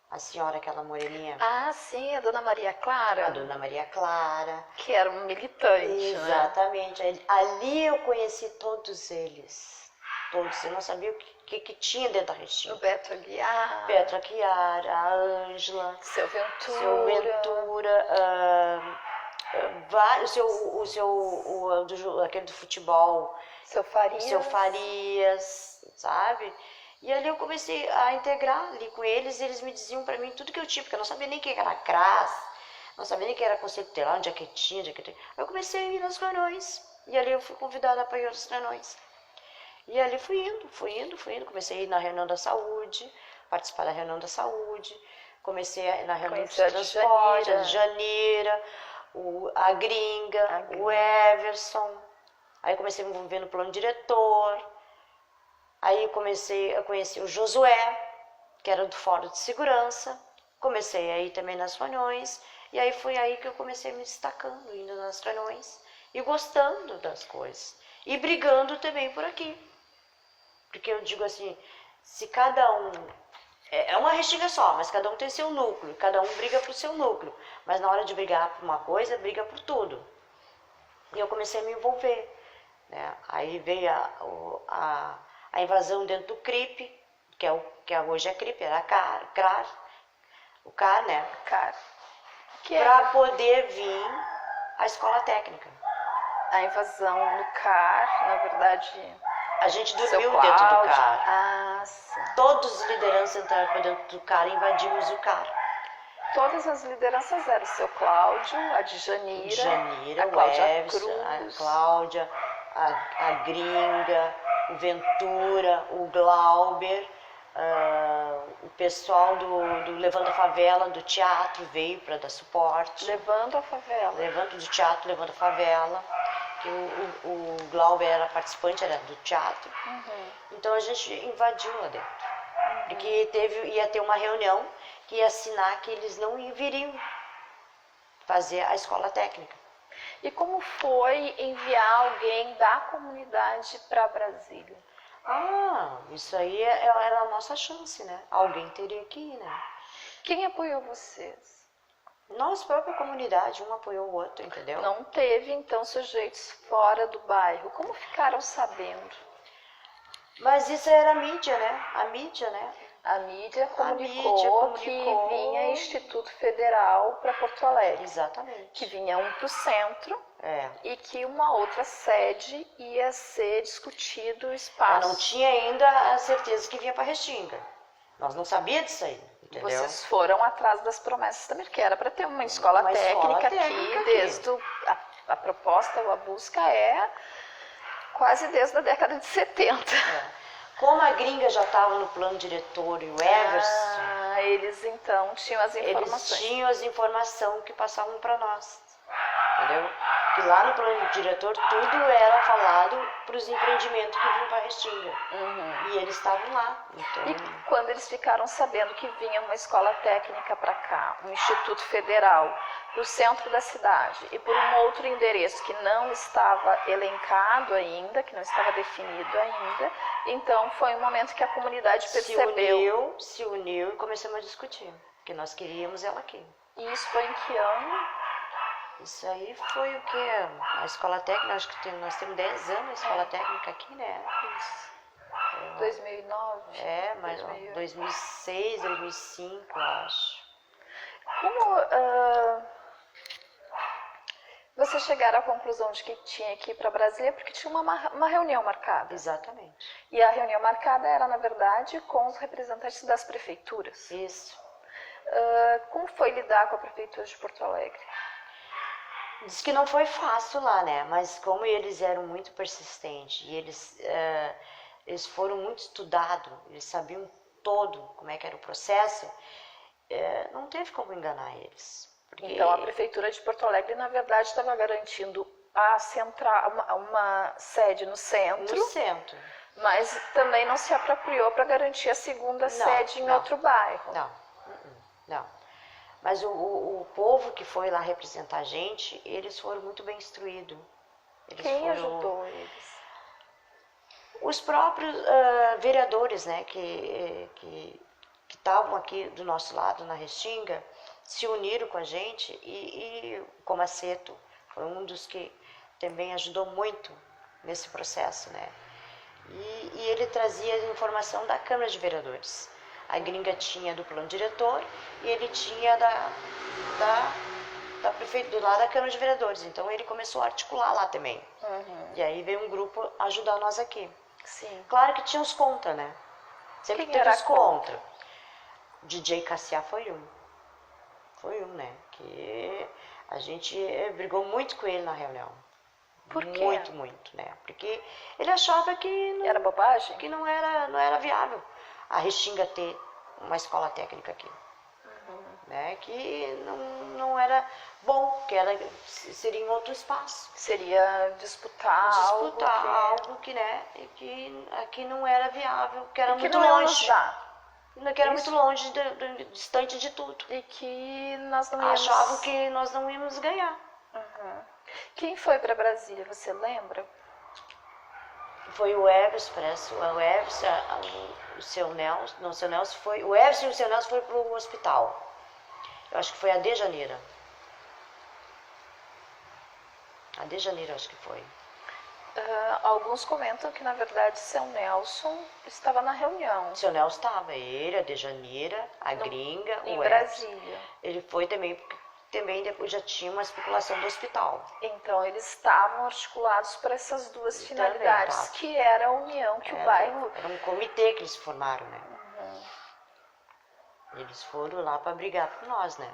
a senhora, aquela moreninha. Ah, sim, a Dona Maria Clara. A Dona Maria Clara. Que era um militante, exatamente, né? Ali eu conheci todos eles. Todos, eu não sabia o que tinha dentro da Restinga. O Beto Aguiar. Beto Aguiar, a Ângela. Seu Ventura. Seu Ventura. Aquele do futebol. Seu Farias. Seu Farias, sabe? E ali eu comecei a integrar ali com eles, e eles me diziam pra mim tudo que eu tinha, porque eu não sabia nem o que era CRAS, não sabia nem o que era conceito tutelar, onde é que tinha, Eu comecei a ir nas reuniões, e ali eu fui convidada para ir nas reuniões. E ali fui indo, comecei a ir na reunião da saúde, participar da reunião da saúde, comecei a ir na reunião do transporte, a Janeira, a Gringa, o Everson. Aí comecei a me envolver no plano diretor. Aí comecei a conhecer o Josué, que era do Fórum de Segurança. Comecei a ir também nas reuniões. E aí foi aí que eu comecei me destacando, indo nas reuniões e gostando das coisas. E brigando também por aqui. Porque eu digo assim, se cada um... É uma Restinga só, mas cada um tem seu núcleo. Cada um briga por seu núcleo. Mas na hora de brigar por uma coisa, briga por tudo. E eu comecei a me envolver, né? Aí veio a invasão dentro do CRIP, que hoje é CRIP, era CRAR, o CAR, né? CAR. Para poder vir a escola técnica. A invasão no CAR, na verdade... A gente dormiu dentro do CAR. Ah, sim. Todos os lideranças entraram para dentro do CAR e invadimos o CAR. Todas as lideranças eram o seu Cláudio, a de Janira, a Cláudia Cruz, a Cláudia, a Gringa, o Ventura, o Glauber, o pessoal do Levando a Favela, do teatro, veio para dar suporte. Levando a Favela. Do teatro, Levando a Favela. Que o Glauber era participante, era do teatro. Então a gente invadiu lá dentro. Porque ia ter uma reunião que ia assinar que eles não viriam fazer a escola técnica. E como foi enviar alguém da comunidade para Brasília? Isso aí era a nossa chance, né? Alguém teria que ir, né? Quem apoiou vocês? Nossa própria comunidade, um apoiou o outro, entendeu? Não teve, então, sujeitos fora do bairro. Como ficaram sabendo? Mas isso era a mídia, né? A mídia, né? A mídia comunicou, que comunicou. vinha Instituto Federal para Porto Alegre. Exatamente. Que vinha um para o centro e que uma outra sede ia ser discutido o espaço. Eu não tinha ainda a certeza que vinha para Restinga. Nós não sabíamos disso aí, entendeu? Vocês foram atrás das promessas também, que era para ter uma escola técnica aqui, desde a proposta ou a busca é quase desde a década de 70. Como a gringa já estava no plano diretor e o Everson... eles então tinham as informações. Eles tinham as informações que passavam para nós, entendeu? Que lá no plano diretor tudo era falado para os empreendimentos que vinham para Restinga. E eles estavam lá. Então... E quando eles ficaram sabendo que vinha uma escola técnica para cá, um Instituto Federal, para o centro da cidade e por um outro endereço que não estava elencado ainda, que não estava definido ainda, então foi um momento que a comunidade percebeu. Se uniu e começamos a discutir, porque nós queríamos ela aqui. E isso foi em que ano? Isso aí foi o quê? A escola técnica, acho que nós temos 10 anos a escola técnica aqui, né? Isso. 2009? Mas 2006, 2005, eu acho. Como vocês chegaram à conclusão de que tinha que ir para Brasília porque tinha uma reunião marcada? Exatamente. E a reunião marcada era, na verdade, com os representantes das prefeituras? Isso. Como foi lidar com a prefeitura de Porto Alegre? Diz que não foi fácil lá, né? Mas como eles eram muito persistentes e eles foram muito estudados, eles sabiam todo como é que era o processo, não teve como enganar eles. Porque... Então a prefeitura de Porto Alegre, na verdade, estava garantindo uma sede no centro. No centro. Mas também não se apropriou para garantir a segunda sede em outro bairro. Não. Mas o povo que foi lá representar a gente, eles foram muito bem instruídos. Quem ajudou eles? Os próprios vereadores, né, que estavam aqui do nosso lado, na Restinga, se uniram com a gente e o Comaceto foi um dos que também ajudou muito nesse processo, né? E ele trazia a informação da Câmara de Vereadores. A gringa tinha do plano diretor e ele tinha da prefeitura, lá da Câmara de Vereadores. Então ele começou a articular lá também. E aí veio um grupo ajudar nós aqui. Sim. Claro que tinha os contra, né? Sempre Quem teve era os contra. DJ Cassiá foi um, né? Que a gente brigou muito com ele na reunião. Por quê? Muito, né? Porque ele achava que não, era bobagem? Que não era viável a Restinga ter uma escola técnica aqui. Né? Que não era bom, que seria em outro espaço. Seria disputar algo que, né, que aqui não era viável, que era que muito não longe. Que era muito longe, distante de tudo. E que nós não íamos... Achavam que nós não íamos ganhar. Quem foi para Brasília, você lembra? Foi o Everson, parece. O Everson, o seu Nelson. Não, o seu Nelson foi. O Everson e o seu Nelson foram para o hospital. Eu acho que foi a de Janeiro. A de Janeiro, acho que foi. Alguns comentam que, na verdade, seu Nelson estava na reunião. O seu Nelson estava. Ele, a de Janeiro, a gringa, em o Brasília. Everson. Ele foi também, porque também depois já tinha uma especulação do hospital. Então, eles estavam articulados para essas duas finalidades, que era a união que o bairro... Era um comitê que eles formaram, né? Eles foram lá para brigar por nós, né?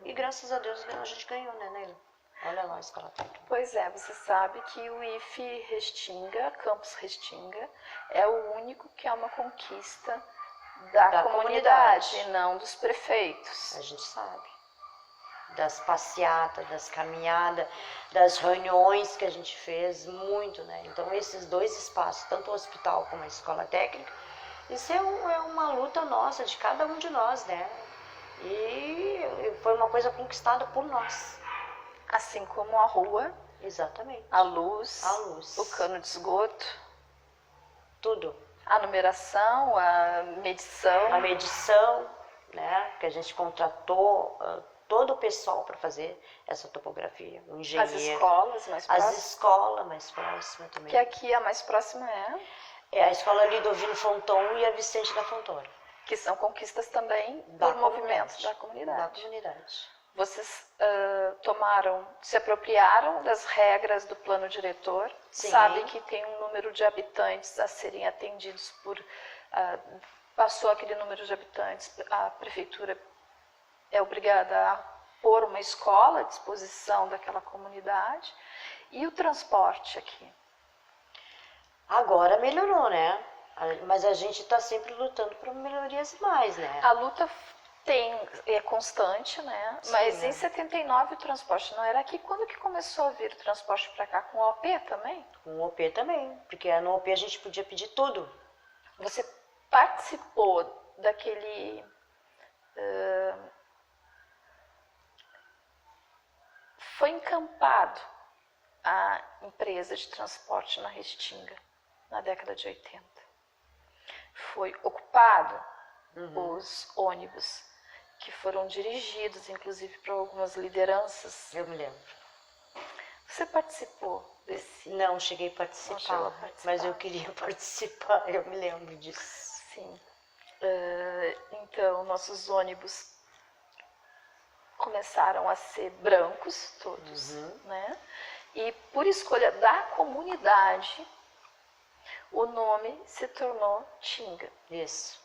E graças a Deus a gente ganhou, né, Neila? Olha lá a escola técnica. Pois é, você sabe que o IFE Restinga, Campus Restinga, é o único que é uma conquista da comunidade, e não dos prefeitos. A gente sabe. Das passeatas, das caminhadas, das reuniões que a gente fez, muito, né? Então esses dois espaços, tanto o hospital como a escola técnica, isso é uma luta nossa, de cada um de nós, né? E foi uma coisa conquistada por nós. Assim como a rua, exatamente, a luz, o cano de esgoto, tudo. A numeração, a medição, né? Que a gente contratou todo o pessoal para fazer essa topografia, o engenheiro. As escolas mais próximas. As escolas mais próximas também. Que aqui a mais próxima é? É a escola Lidovino Fonton e a Vicente da Fontoura. Que são conquistas também Da por movimentos comunidade. da comunidade. Da comunidade. Vocês se apropriaram das regras do plano diretor, Sim. sabe que tem um número de habitantes a serem atendidos passou aquele número de habitantes, a prefeitura é obrigada a pôr uma escola à disposição daquela comunidade. E o transporte aqui? Agora melhorou, né? Mas a gente está sempre lutando por melhorias mais, né? A luta é constante, né? Sim, mas né? em 79 o transporte não era aqui. Quando que começou a vir o transporte para cá? Com o OP também? Com o OP também, porque no OP a gente podia pedir tudo. Você participou daquele... Foi encampado a empresa de transporte na Restinga, na década de 80. Foi ocupado os ônibus, que foram dirigidos, inclusive, por algumas lideranças. Eu me lembro. Você participou desse? Não cheguei a participar, Não chegou a participar. mas eu queria participar, eu me lembro disso. Sim. Então, nossos ônibus começaram a ser brancos, todos, né? E por escolha da comunidade, o nome se tornou Tinga. Isso.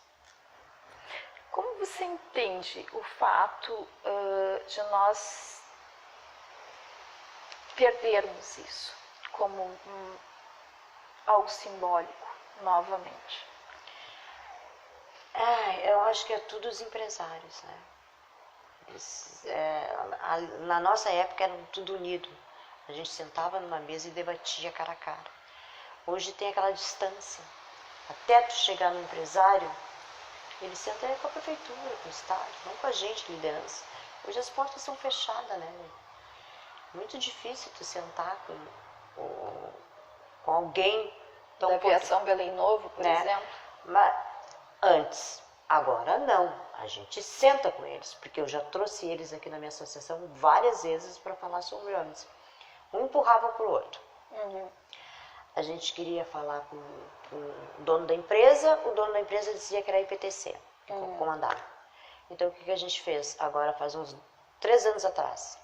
Como você entende o fato de nós perdermos isso como algo simbólico novamente? Eu acho que é tudo os empresários, né? Na nossa época era tudo unido. A gente sentava numa mesa e debatia cara a cara. Hoje tem aquela distância. Até tu chegar no empresário, ele senta com a prefeitura, com o Estado, não com a gente, liderança. Hoje as portas são fechadas, né? Muito difícil tu sentar com alguém Da Aviação Belém Novo, por exemplo? Mas antes, agora não. A gente senta com eles, porque eu já trouxe eles aqui na minha associação várias vezes para falar sobre ônibus. Um empurrava pro outro. A gente queria falar com o dono da empresa, o dono da empresa dizia que era IPTC, que comandava. Então o que a gente fez? Agora faz uns 3 anos atrás.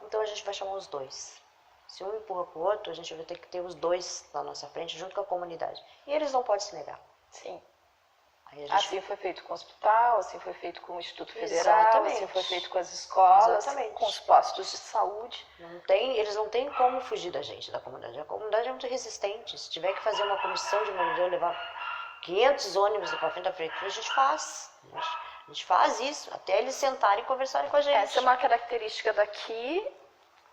Então a gente vai chamar os dois. Se um empurra pro outro, a gente vai ter que ter os dois na nossa frente, junto com a comunidade. E eles não podem se negar. Sim. Assim foi feito com o hospital, assim foi feito com o Instituto Federal, Exatamente. assim foi feito com as escolas, Exatamente. com os postos de saúde. Eles não têm como fugir da gente, da comunidade. A comunidade é muito resistente. Se tiver que fazer uma comissão de mobilidade, levar 500 ônibus para frente da prefeitura, a gente faz. A gente faz isso, até eles sentarem e conversarem com a gente. Essa é uma característica daqui,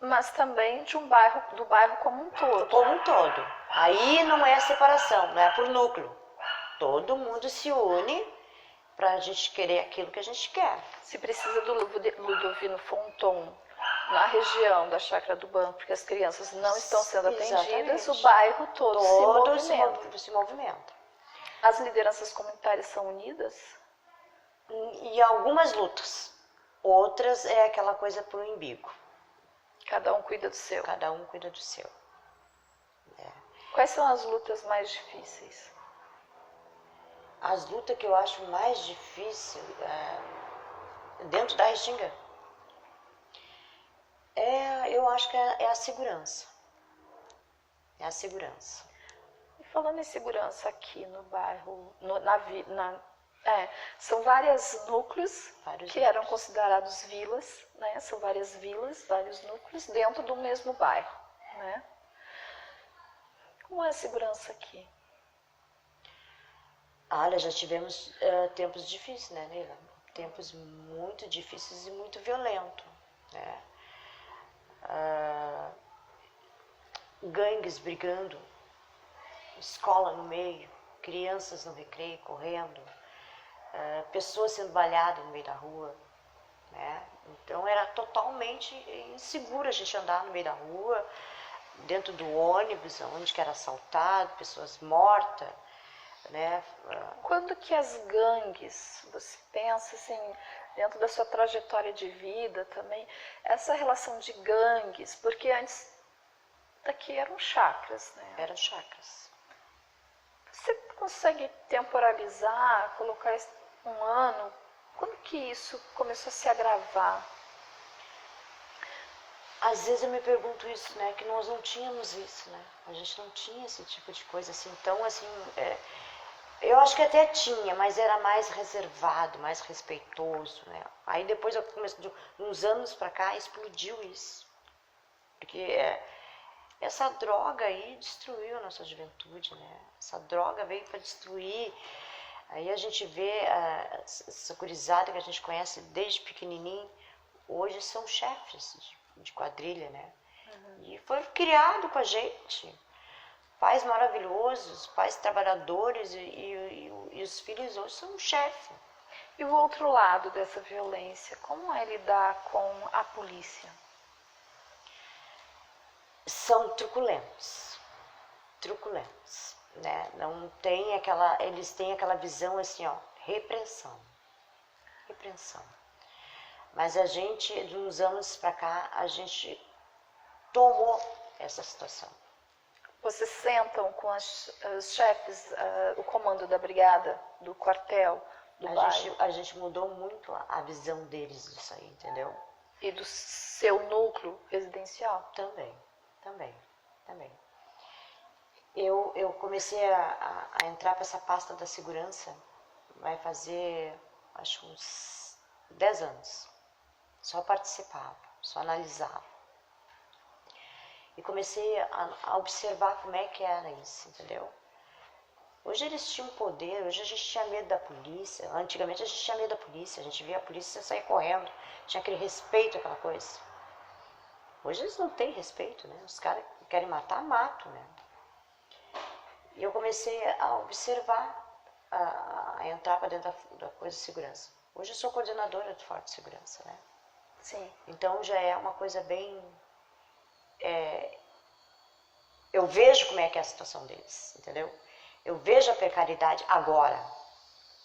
mas também do bairro como um todo. Como um todo. Aí não é separação, não é por núcleo. Todo mundo se une para a gente querer aquilo que a gente quer. Se precisa do Ludovino Fonton na região da Chácara do Banco, porque as crianças não estão sendo atendidas, o bairro todo se movimenta. As lideranças comunitárias são unidas? E algumas lutas. Outras é aquela coisa pro umbigo. Cada um cuida do seu. Cada um cuida do seu. Quais são as lutas mais difíceis? As lutas que eu acho mais difícil dentro da Restinga, eu acho que é a segurança. É a segurança. E falando em segurança aqui no bairro, são vários núcleos que eram considerados vilas, né? São várias vilas, vários núcleos dentro do mesmo bairro, né? Como é a segurança aqui? Olha, já tivemos tempos difíceis, né, Neila? Tempos muito difíceis e muito violentos, né? Gangues brigando, escola no meio, crianças no recreio correndo, pessoas sendo baleadas no meio da rua, né? Então era totalmente inseguro a gente andar no meio da rua, dentro do ônibus, onde que era assaltado, pessoas mortas, né? Quando que as gangues, você pensa assim, dentro da sua trajetória de vida também, essa relação de gangues, porque antes daqui eram chacras, né? Eram chacras. Você consegue temporalizar, colocar um ano, quando que isso começou a se agravar? Às vezes eu me pergunto isso, né? Que nós não tínhamos isso, né? A gente não tinha esse tipo de coisa assim. Então, assim, eu acho que até tinha, mas era mais reservado, mais respeitoso, né? Aí depois, de uns anos pra cá, explodiu isso. Porque essa droga aí destruiu a nossa juventude, né? Essa droga veio para destruir. Aí a gente vê essa gurizada que a gente conhece desde pequenininho, hoje são chefes de quadrilha, né? E foram criados com a gente. Pais maravilhosos, pais trabalhadores e os filhos hoje são um chefe. E o outro lado dessa violência, como é lidar com a polícia? São truculentos, né? Não tem eles têm aquela visão assim, ó, repressão. Mas a gente, de uns anos pra cá, a gente tomou essa situação. Vocês sentam com os chefes, o comando da brigada, do quartel, do bairro? A gente mudou muito a visão deles disso aí, entendeu? E do seu núcleo residencial? Também. Eu comecei a entrar para essa pasta da segurança, vai fazer, acho, uns 10 anos. Só participava, só analisava. E comecei a observar como é que era isso, entendeu? Hoje eles tinham poder, hoje a gente tinha medo da polícia. Antigamente a gente tinha medo da polícia, a gente via a polícia sair correndo, tinha aquele respeito, aquela coisa. Hoje eles não têm respeito, né? Os caras querem matar, matam, né? E eu comecei a observar, a entrar para dentro da coisa de segurança. Hoje eu sou coordenadora do Forte de Segurança, né? Sim. Então já é uma coisa bem... eu vejo como é que é a situação deles, entendeu? Eu vejo a precariedade agora.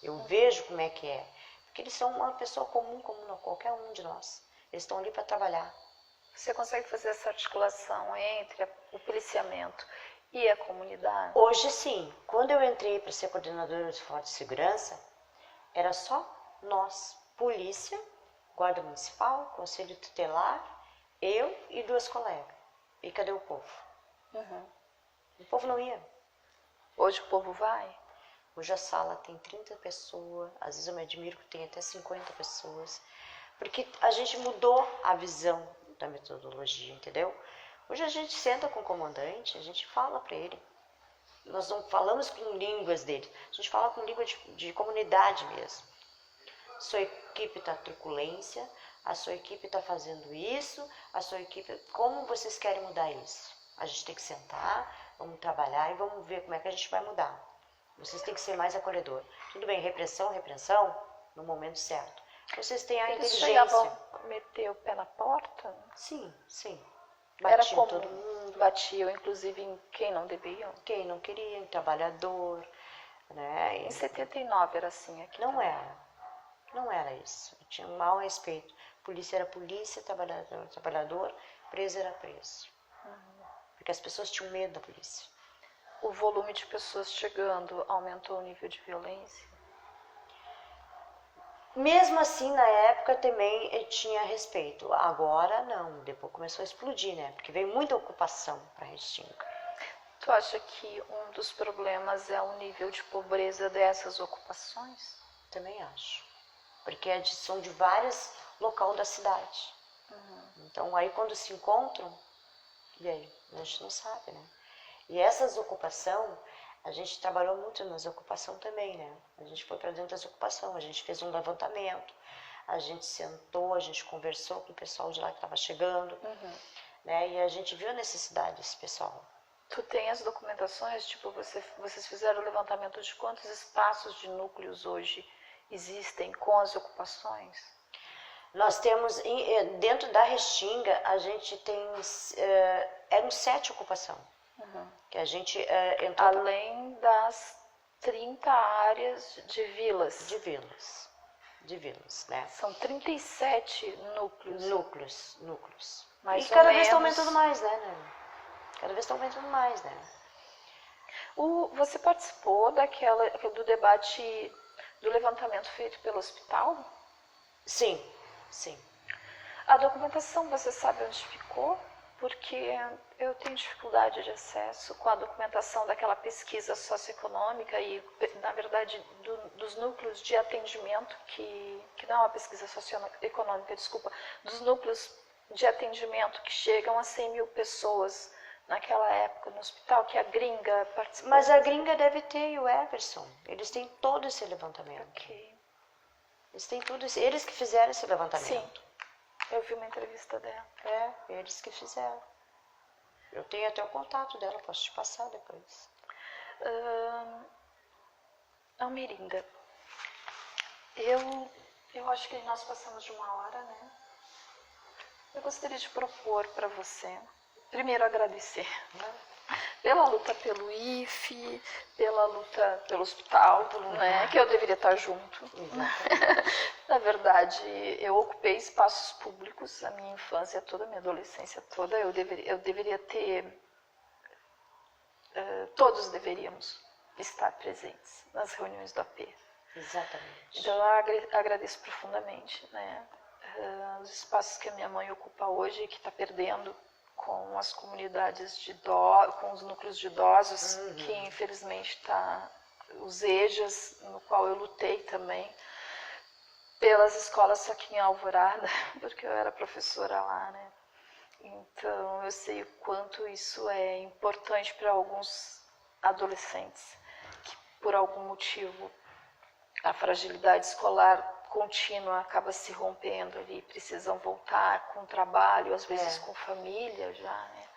Eu vejo como é que é. Porque eles são uma pessoa comum, como qualquer um de nós. Eles estão ali para trabalhar. Você consegue fazer essa articulação entre o policiamento e a comunidade? Hoje sim. Quando eu entrei para ser coordenadora do Forte de Segurança, era só nós, polícia, guarda municipal, conselho tutelar, eu e 2 colegas. E cadê o povo? O povo não ia. Hoje o povo vai? Hoje a sala tem 30 pessoas, às vezes eu me admiro que tem até 50 pessoas, porque a gente mudou a visão da metodologia, entendeu? Hoje a gente senta com o comandante, a gente fala para ele. Nós não falamos com línguas dele, a gente fala com língua de comunidade mesmo. Sua equipe está truculência, a sua equipe está fazendo isso, a sua equipe... Como vocês querem mudar isso? A gente tem que sentar, vamos trabalhar e vamos ver como é que a gente vai mudar. Vocês têm que ser mais acolhedor. Tudo bem, repressão, no momento certo. Vocês têm a inteligência. Eles chegavam a meter o pé na porta? Sim. Era Batiam comum. todo mundo. Batiam, inclusive, em quem não deviam? Quem não queria, em trabalhador. Né? Em 79 era assim aqui. Não também. Não era isso. Tinha um mau respeito. Polícia era polícia, trabalhador, preso era preso. Porque as pessoas tinham medo da polícia. O volume de pessoas chegando aumentou o nível de violência? Mesmo assim, na época também tinha respeito. Agora não, depois começou a explodir, né? Porque veio muita ocupação para Restinga. Tu acha que um dos problemas é o nível de pobreza dessas ocupações? Também acho. Porque são de vários locais da cidade. Então aí quando se encontram, e aí? A gente não sabe, né? E essas ocupações, a gente trabalhou muito nas ocupações também, né? A gente foi para dentro das ocupações, a gente fez um levantamento, a gente sentou, a gente conversou com o pessoal de lá que estava chegando, né? E a gente viu a necessidade desse pessoal. Tu tem as documentações? Tipo, vocês fizeram o levantamento de quantos espaços de núcleos hoje existem com as ocupações? Nós temos, dentro da Restinga, a gente tem, eram 7 ocupações. Que a gente entrou... Além das 30 áreas de vilas. De vilas, né? São 37 núcleos. Núcleos. Mais e ou cada vez está menos. aumentando mais, né? Cada vez está aumentando mais, né? Você participou do debate do levantamento feito pelo hospital? Sim, sim. A documentação, você sabe onde ficou? Porque eu tenho dificuldade de acesso com a documentação daquela pesquisa socioeconômica e, na verdade, dos núcleos de atendimento, que não é uma pesquisa socioeconômica, desculpa, dos núcleos de atendimento que chegam a 100 mil pessoas naquela época no hospital, que a gringa participou. Mas a gringa deve ter e o Everson. Eles têm todo esse levantamento. Ok. Eles têm tudo isso. Eles que fizeram esse levantamento. Sim, eu vi uma entrevista dela. É, eles que fizeram. Eu tenho até o contato dela, posso te passar depois. Almerinda, eu acho que nós passamos de 1 hora, né? Eu gostaria de propor para você, primeiro agradecer, né? Pela luta pelo IFE, pela luta pelo hospital, né? Que eu deveria estar junto. Na verdade, eu ocupei espaços públicos a minha infância toda, a minha adolescência toda. Eu deveria ter, todos deveríamos estar presentes nas reuniões do AP. Exatamente. Então eu agradeço profundamente, né? Os espaços que a minha mãe ocupa hoje, que está perdendo com as comunidades de idosos, com os núcleos de idosos, que infelizmente está os EJAs, no qual eu lutei também, pelas escolas aqui em Alvorada, porque eu era professora lá, né? Então eu sei o quanto isso é importante para alguns adolescentes, que por algum motivo a fragilidade escolar contínua acaba se rompendo ali, precisam voltar com trabalho, às vezes com família já, né?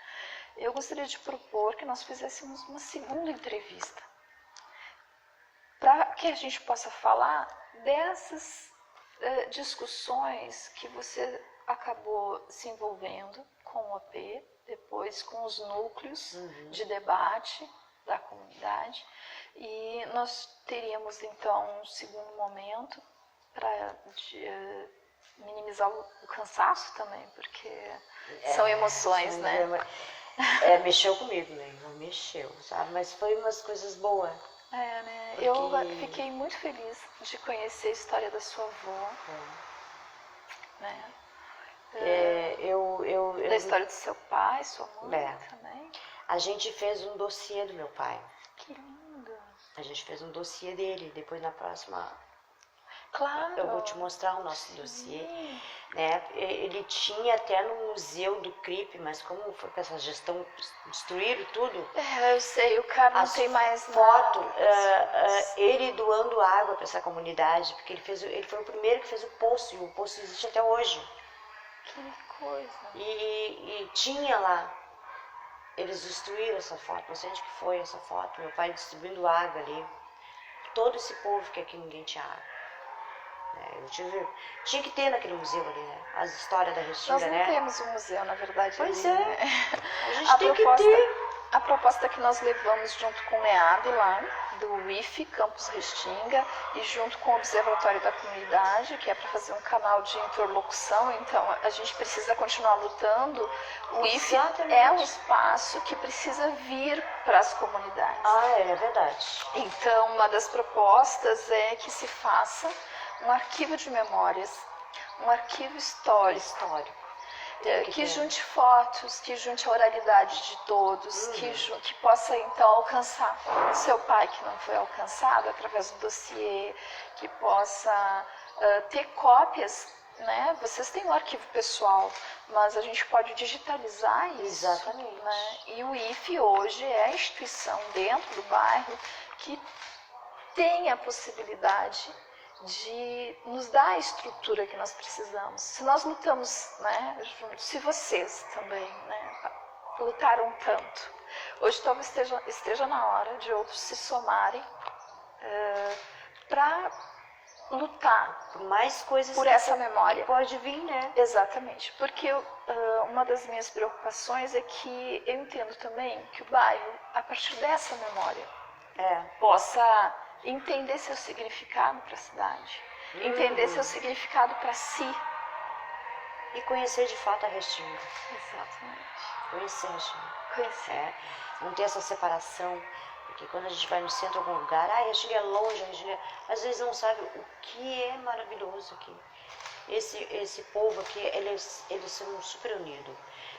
Eu gostaria de propor que nós fizéssemos uma segunda entrevista, para que a gente possa falar dessas discussões que você acabou se envolvendo com o AP, depois com os núcleos de debate da comunidade, e nós teríamos então um segundo momento para minimizar o cansaço também, porque são emoções, né? Mexeu comigo, né? Mexeu, sabe? Mas foi umas coisas boas. Né? Porque... Eu fiquei muito feliz de conhecer a história da sua avó, né? Da história do seu pai, sua mãe também. A gente fez um dossiê do meu pai. Que lindo! A gente fez um dossiê dele, depois na próxima... Claro! Eu vou te mostrar o nosso dossiê. Né? Ele tinha até no museu do CRIP, mas como foi com essa gestão, destruíram tudo. Eu sei, o cara não tem mais foto, ele doando água para essa comunidade, porque ele foi o primeiro que fez o poço, e o poço existe até hoje. Que coisa! E tinha lá, eles destruíram essa foto, não sei onde que foi essa foto, meu pai distribuindo água ali. Todo esse povo que aqui ninguém tinha água. Tinha que ter naquele museu ali, né? As histórias da Restinga, né? Nós não temos um museu, na verdade. Pois ali, é. Né? A gente tem que ter. A proposta que nós levamos junto com o MEAD lá, do IFE, Campus Restinga, e junto com o Observatório da Comunidade, que é para fazer um canal de interlocução, então a gente precisa continuar lutando. O IFE é um espaço que precisa vir para as comunidades. É verdade. Então, uma das propostas é que se faça um arquivo de memórias, um arquivo histórico. Que junte fotos, que junte a oralidade de todos, que possa então alcançar seu pai que não foi alcançado através do dossiê, que possa ter cópias, né? Vocês têm um arquivo pessoal, mas a gente pode digitalizar isso. Exatamente. Né? E o IFE hoje é a instituição dentro do bairro que tem a possibilidade de nos dar a estrutura que nós precisamos. Se nós lutamos, né, juntos, se vocês também, né, lutaram tanto, hoje talvez esteja na hora de outros se somarem para lutar por mais coisas por essa memória. Pode vir, né? Exatamente, porque uma das minhas preocupações é que eu entendo também que o bairro, a partir dessa memória, possa entender seu significado para a cidade, entender seu significado para si. E conhecer de fato a Restinga. Exatamente. Conhecer a Restinga. Conhecer. Não ter essa separação, que quando a gente vai no centro de algum lugar, a Restinga é longe, a Restinga... às vezes não sabe o que é maravilhoso aqui. Esse povo aqui, eles são super unidos.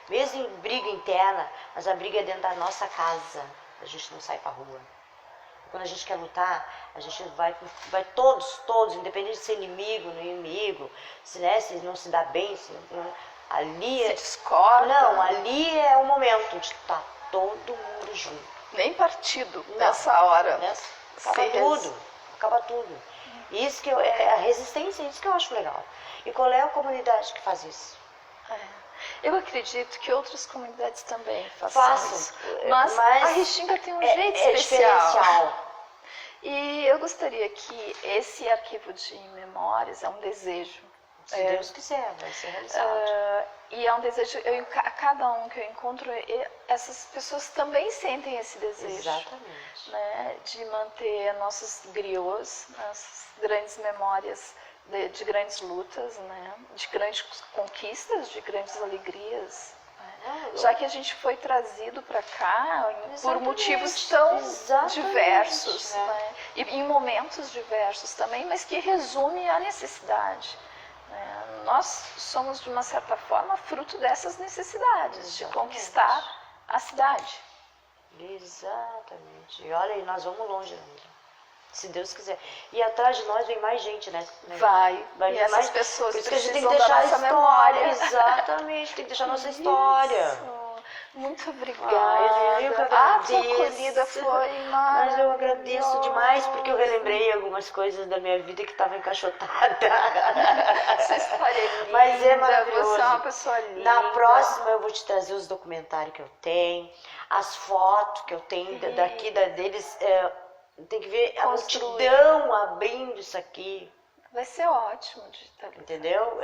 Mesmo em briga interna, mas a briga é dentro da nossa casa. A gente não sai pra rua. Quando a gente quer lutar, a gente vai todos, independente de ser inimigo, não inimigo, se, né, se não se dá bem, ali Se discorda. Não, ali é o momento de estar todo mundo junto. Nem partido Não, nessa hora. Acaba tudo. Isso que é a resistência, isso que eu acho legal. E qual é a comunidade que faz isso? Eu acredito que outras comunidades também façam isso. Mas a Restinga tem um jeito especial. Diferencial. E eu gostaria que esse arquivo de memórias é um desejo. Se Deus quiser, vai ser realizado. E é um desejo, a cada um que eu encontro, essas pessoas também sentem esse desejo. Exatamente. Né, de manter nossos griots, nossas grandes memórias de grandes lutas, né, de grandes conquistas, de grandes alegrias. Né, já que a gente foi trazido para cá por motivos tão diversos, né, e em momentos diversos também, mas que resume a necessidade. Nós somos, de uma certa forma, fruto dessas necessidades, de conquistar a cidade. Exatamente. E olha aí, nós vamos longe ainda, se Deus quiser. E atrás de nós vem mais gente, né? Vai e essas mais pessoas por isso que a gente tem que precisam deixar da nossa a história. memória. Exatamente, tem que deixar a nossa história. Muito obrigada. Eu que agradeço. A tua acolhida foi maravilhosa. Mas eu agradeço demais porque eu relembrei algumas coisas da minha vida que estavam encaixotadas. Essa história é linda. Mas é maravilhoso. Você é uma pessoa linda. Na próxima eu vou te trazer os documentários que eu tenho, as fotos que eu tenho daqui deles. Tem que ver a multidão abrindo isso aqui. Vai ser ótimo de estar. Entendeu?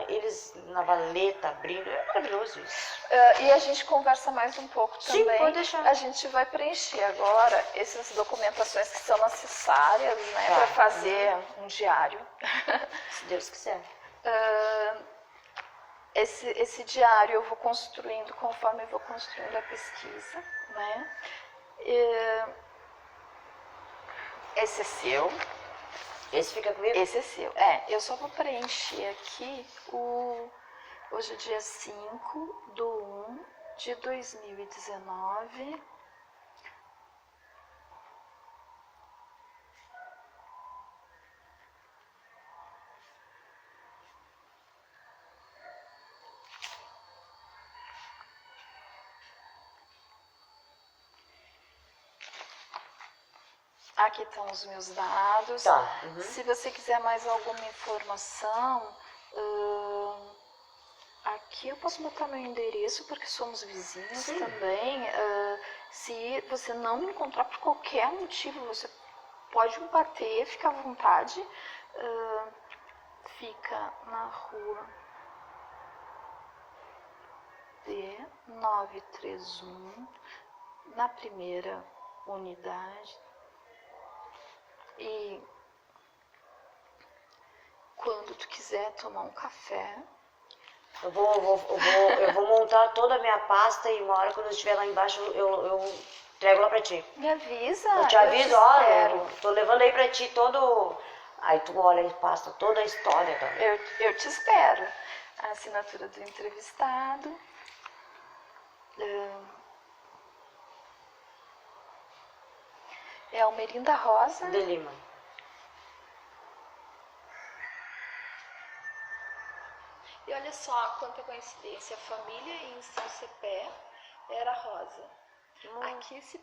Eles na valeta abrindo, é maravilhoso isso. E a gente conversa mais um pouco também. Sim, pode deixar. A gente vai preencher agora essas documentações que são necessárias, né, para fazer um diário. Se Deus quiser. Esse diário eu vou construindo conforme eu vou construindo a pesquisa, né? Esse é seu. Esse fica comigo? Esse é seu. Eu só vou preencher aqui hoje é dia 5/1/2019. Aqui estão os meus dados. Tá. Se você quiser mais alguma informação, aqui eu posso botar meu endereço, porque somos vizinhos também. Se você não me encontrar por qualquer motivo, você pode me bater, fica à vontade. Fica na rua D931, na primeira unidade. E quando tu quiser tomar um café, eu vou montar toda a minha pasta e uma hora quando eu estiver lá embaixo eu entrego lá pra ti. me avisa. Eu te aviso, olha, tô levando aí pra ti todo. Aí tu olha e passa toda a história. Eu te espero. A assinatura do entrevistado. É Almerinda Rosa de Lima. E olha só quanta coincidência. A família em São Cepé era Rosa. Aqui se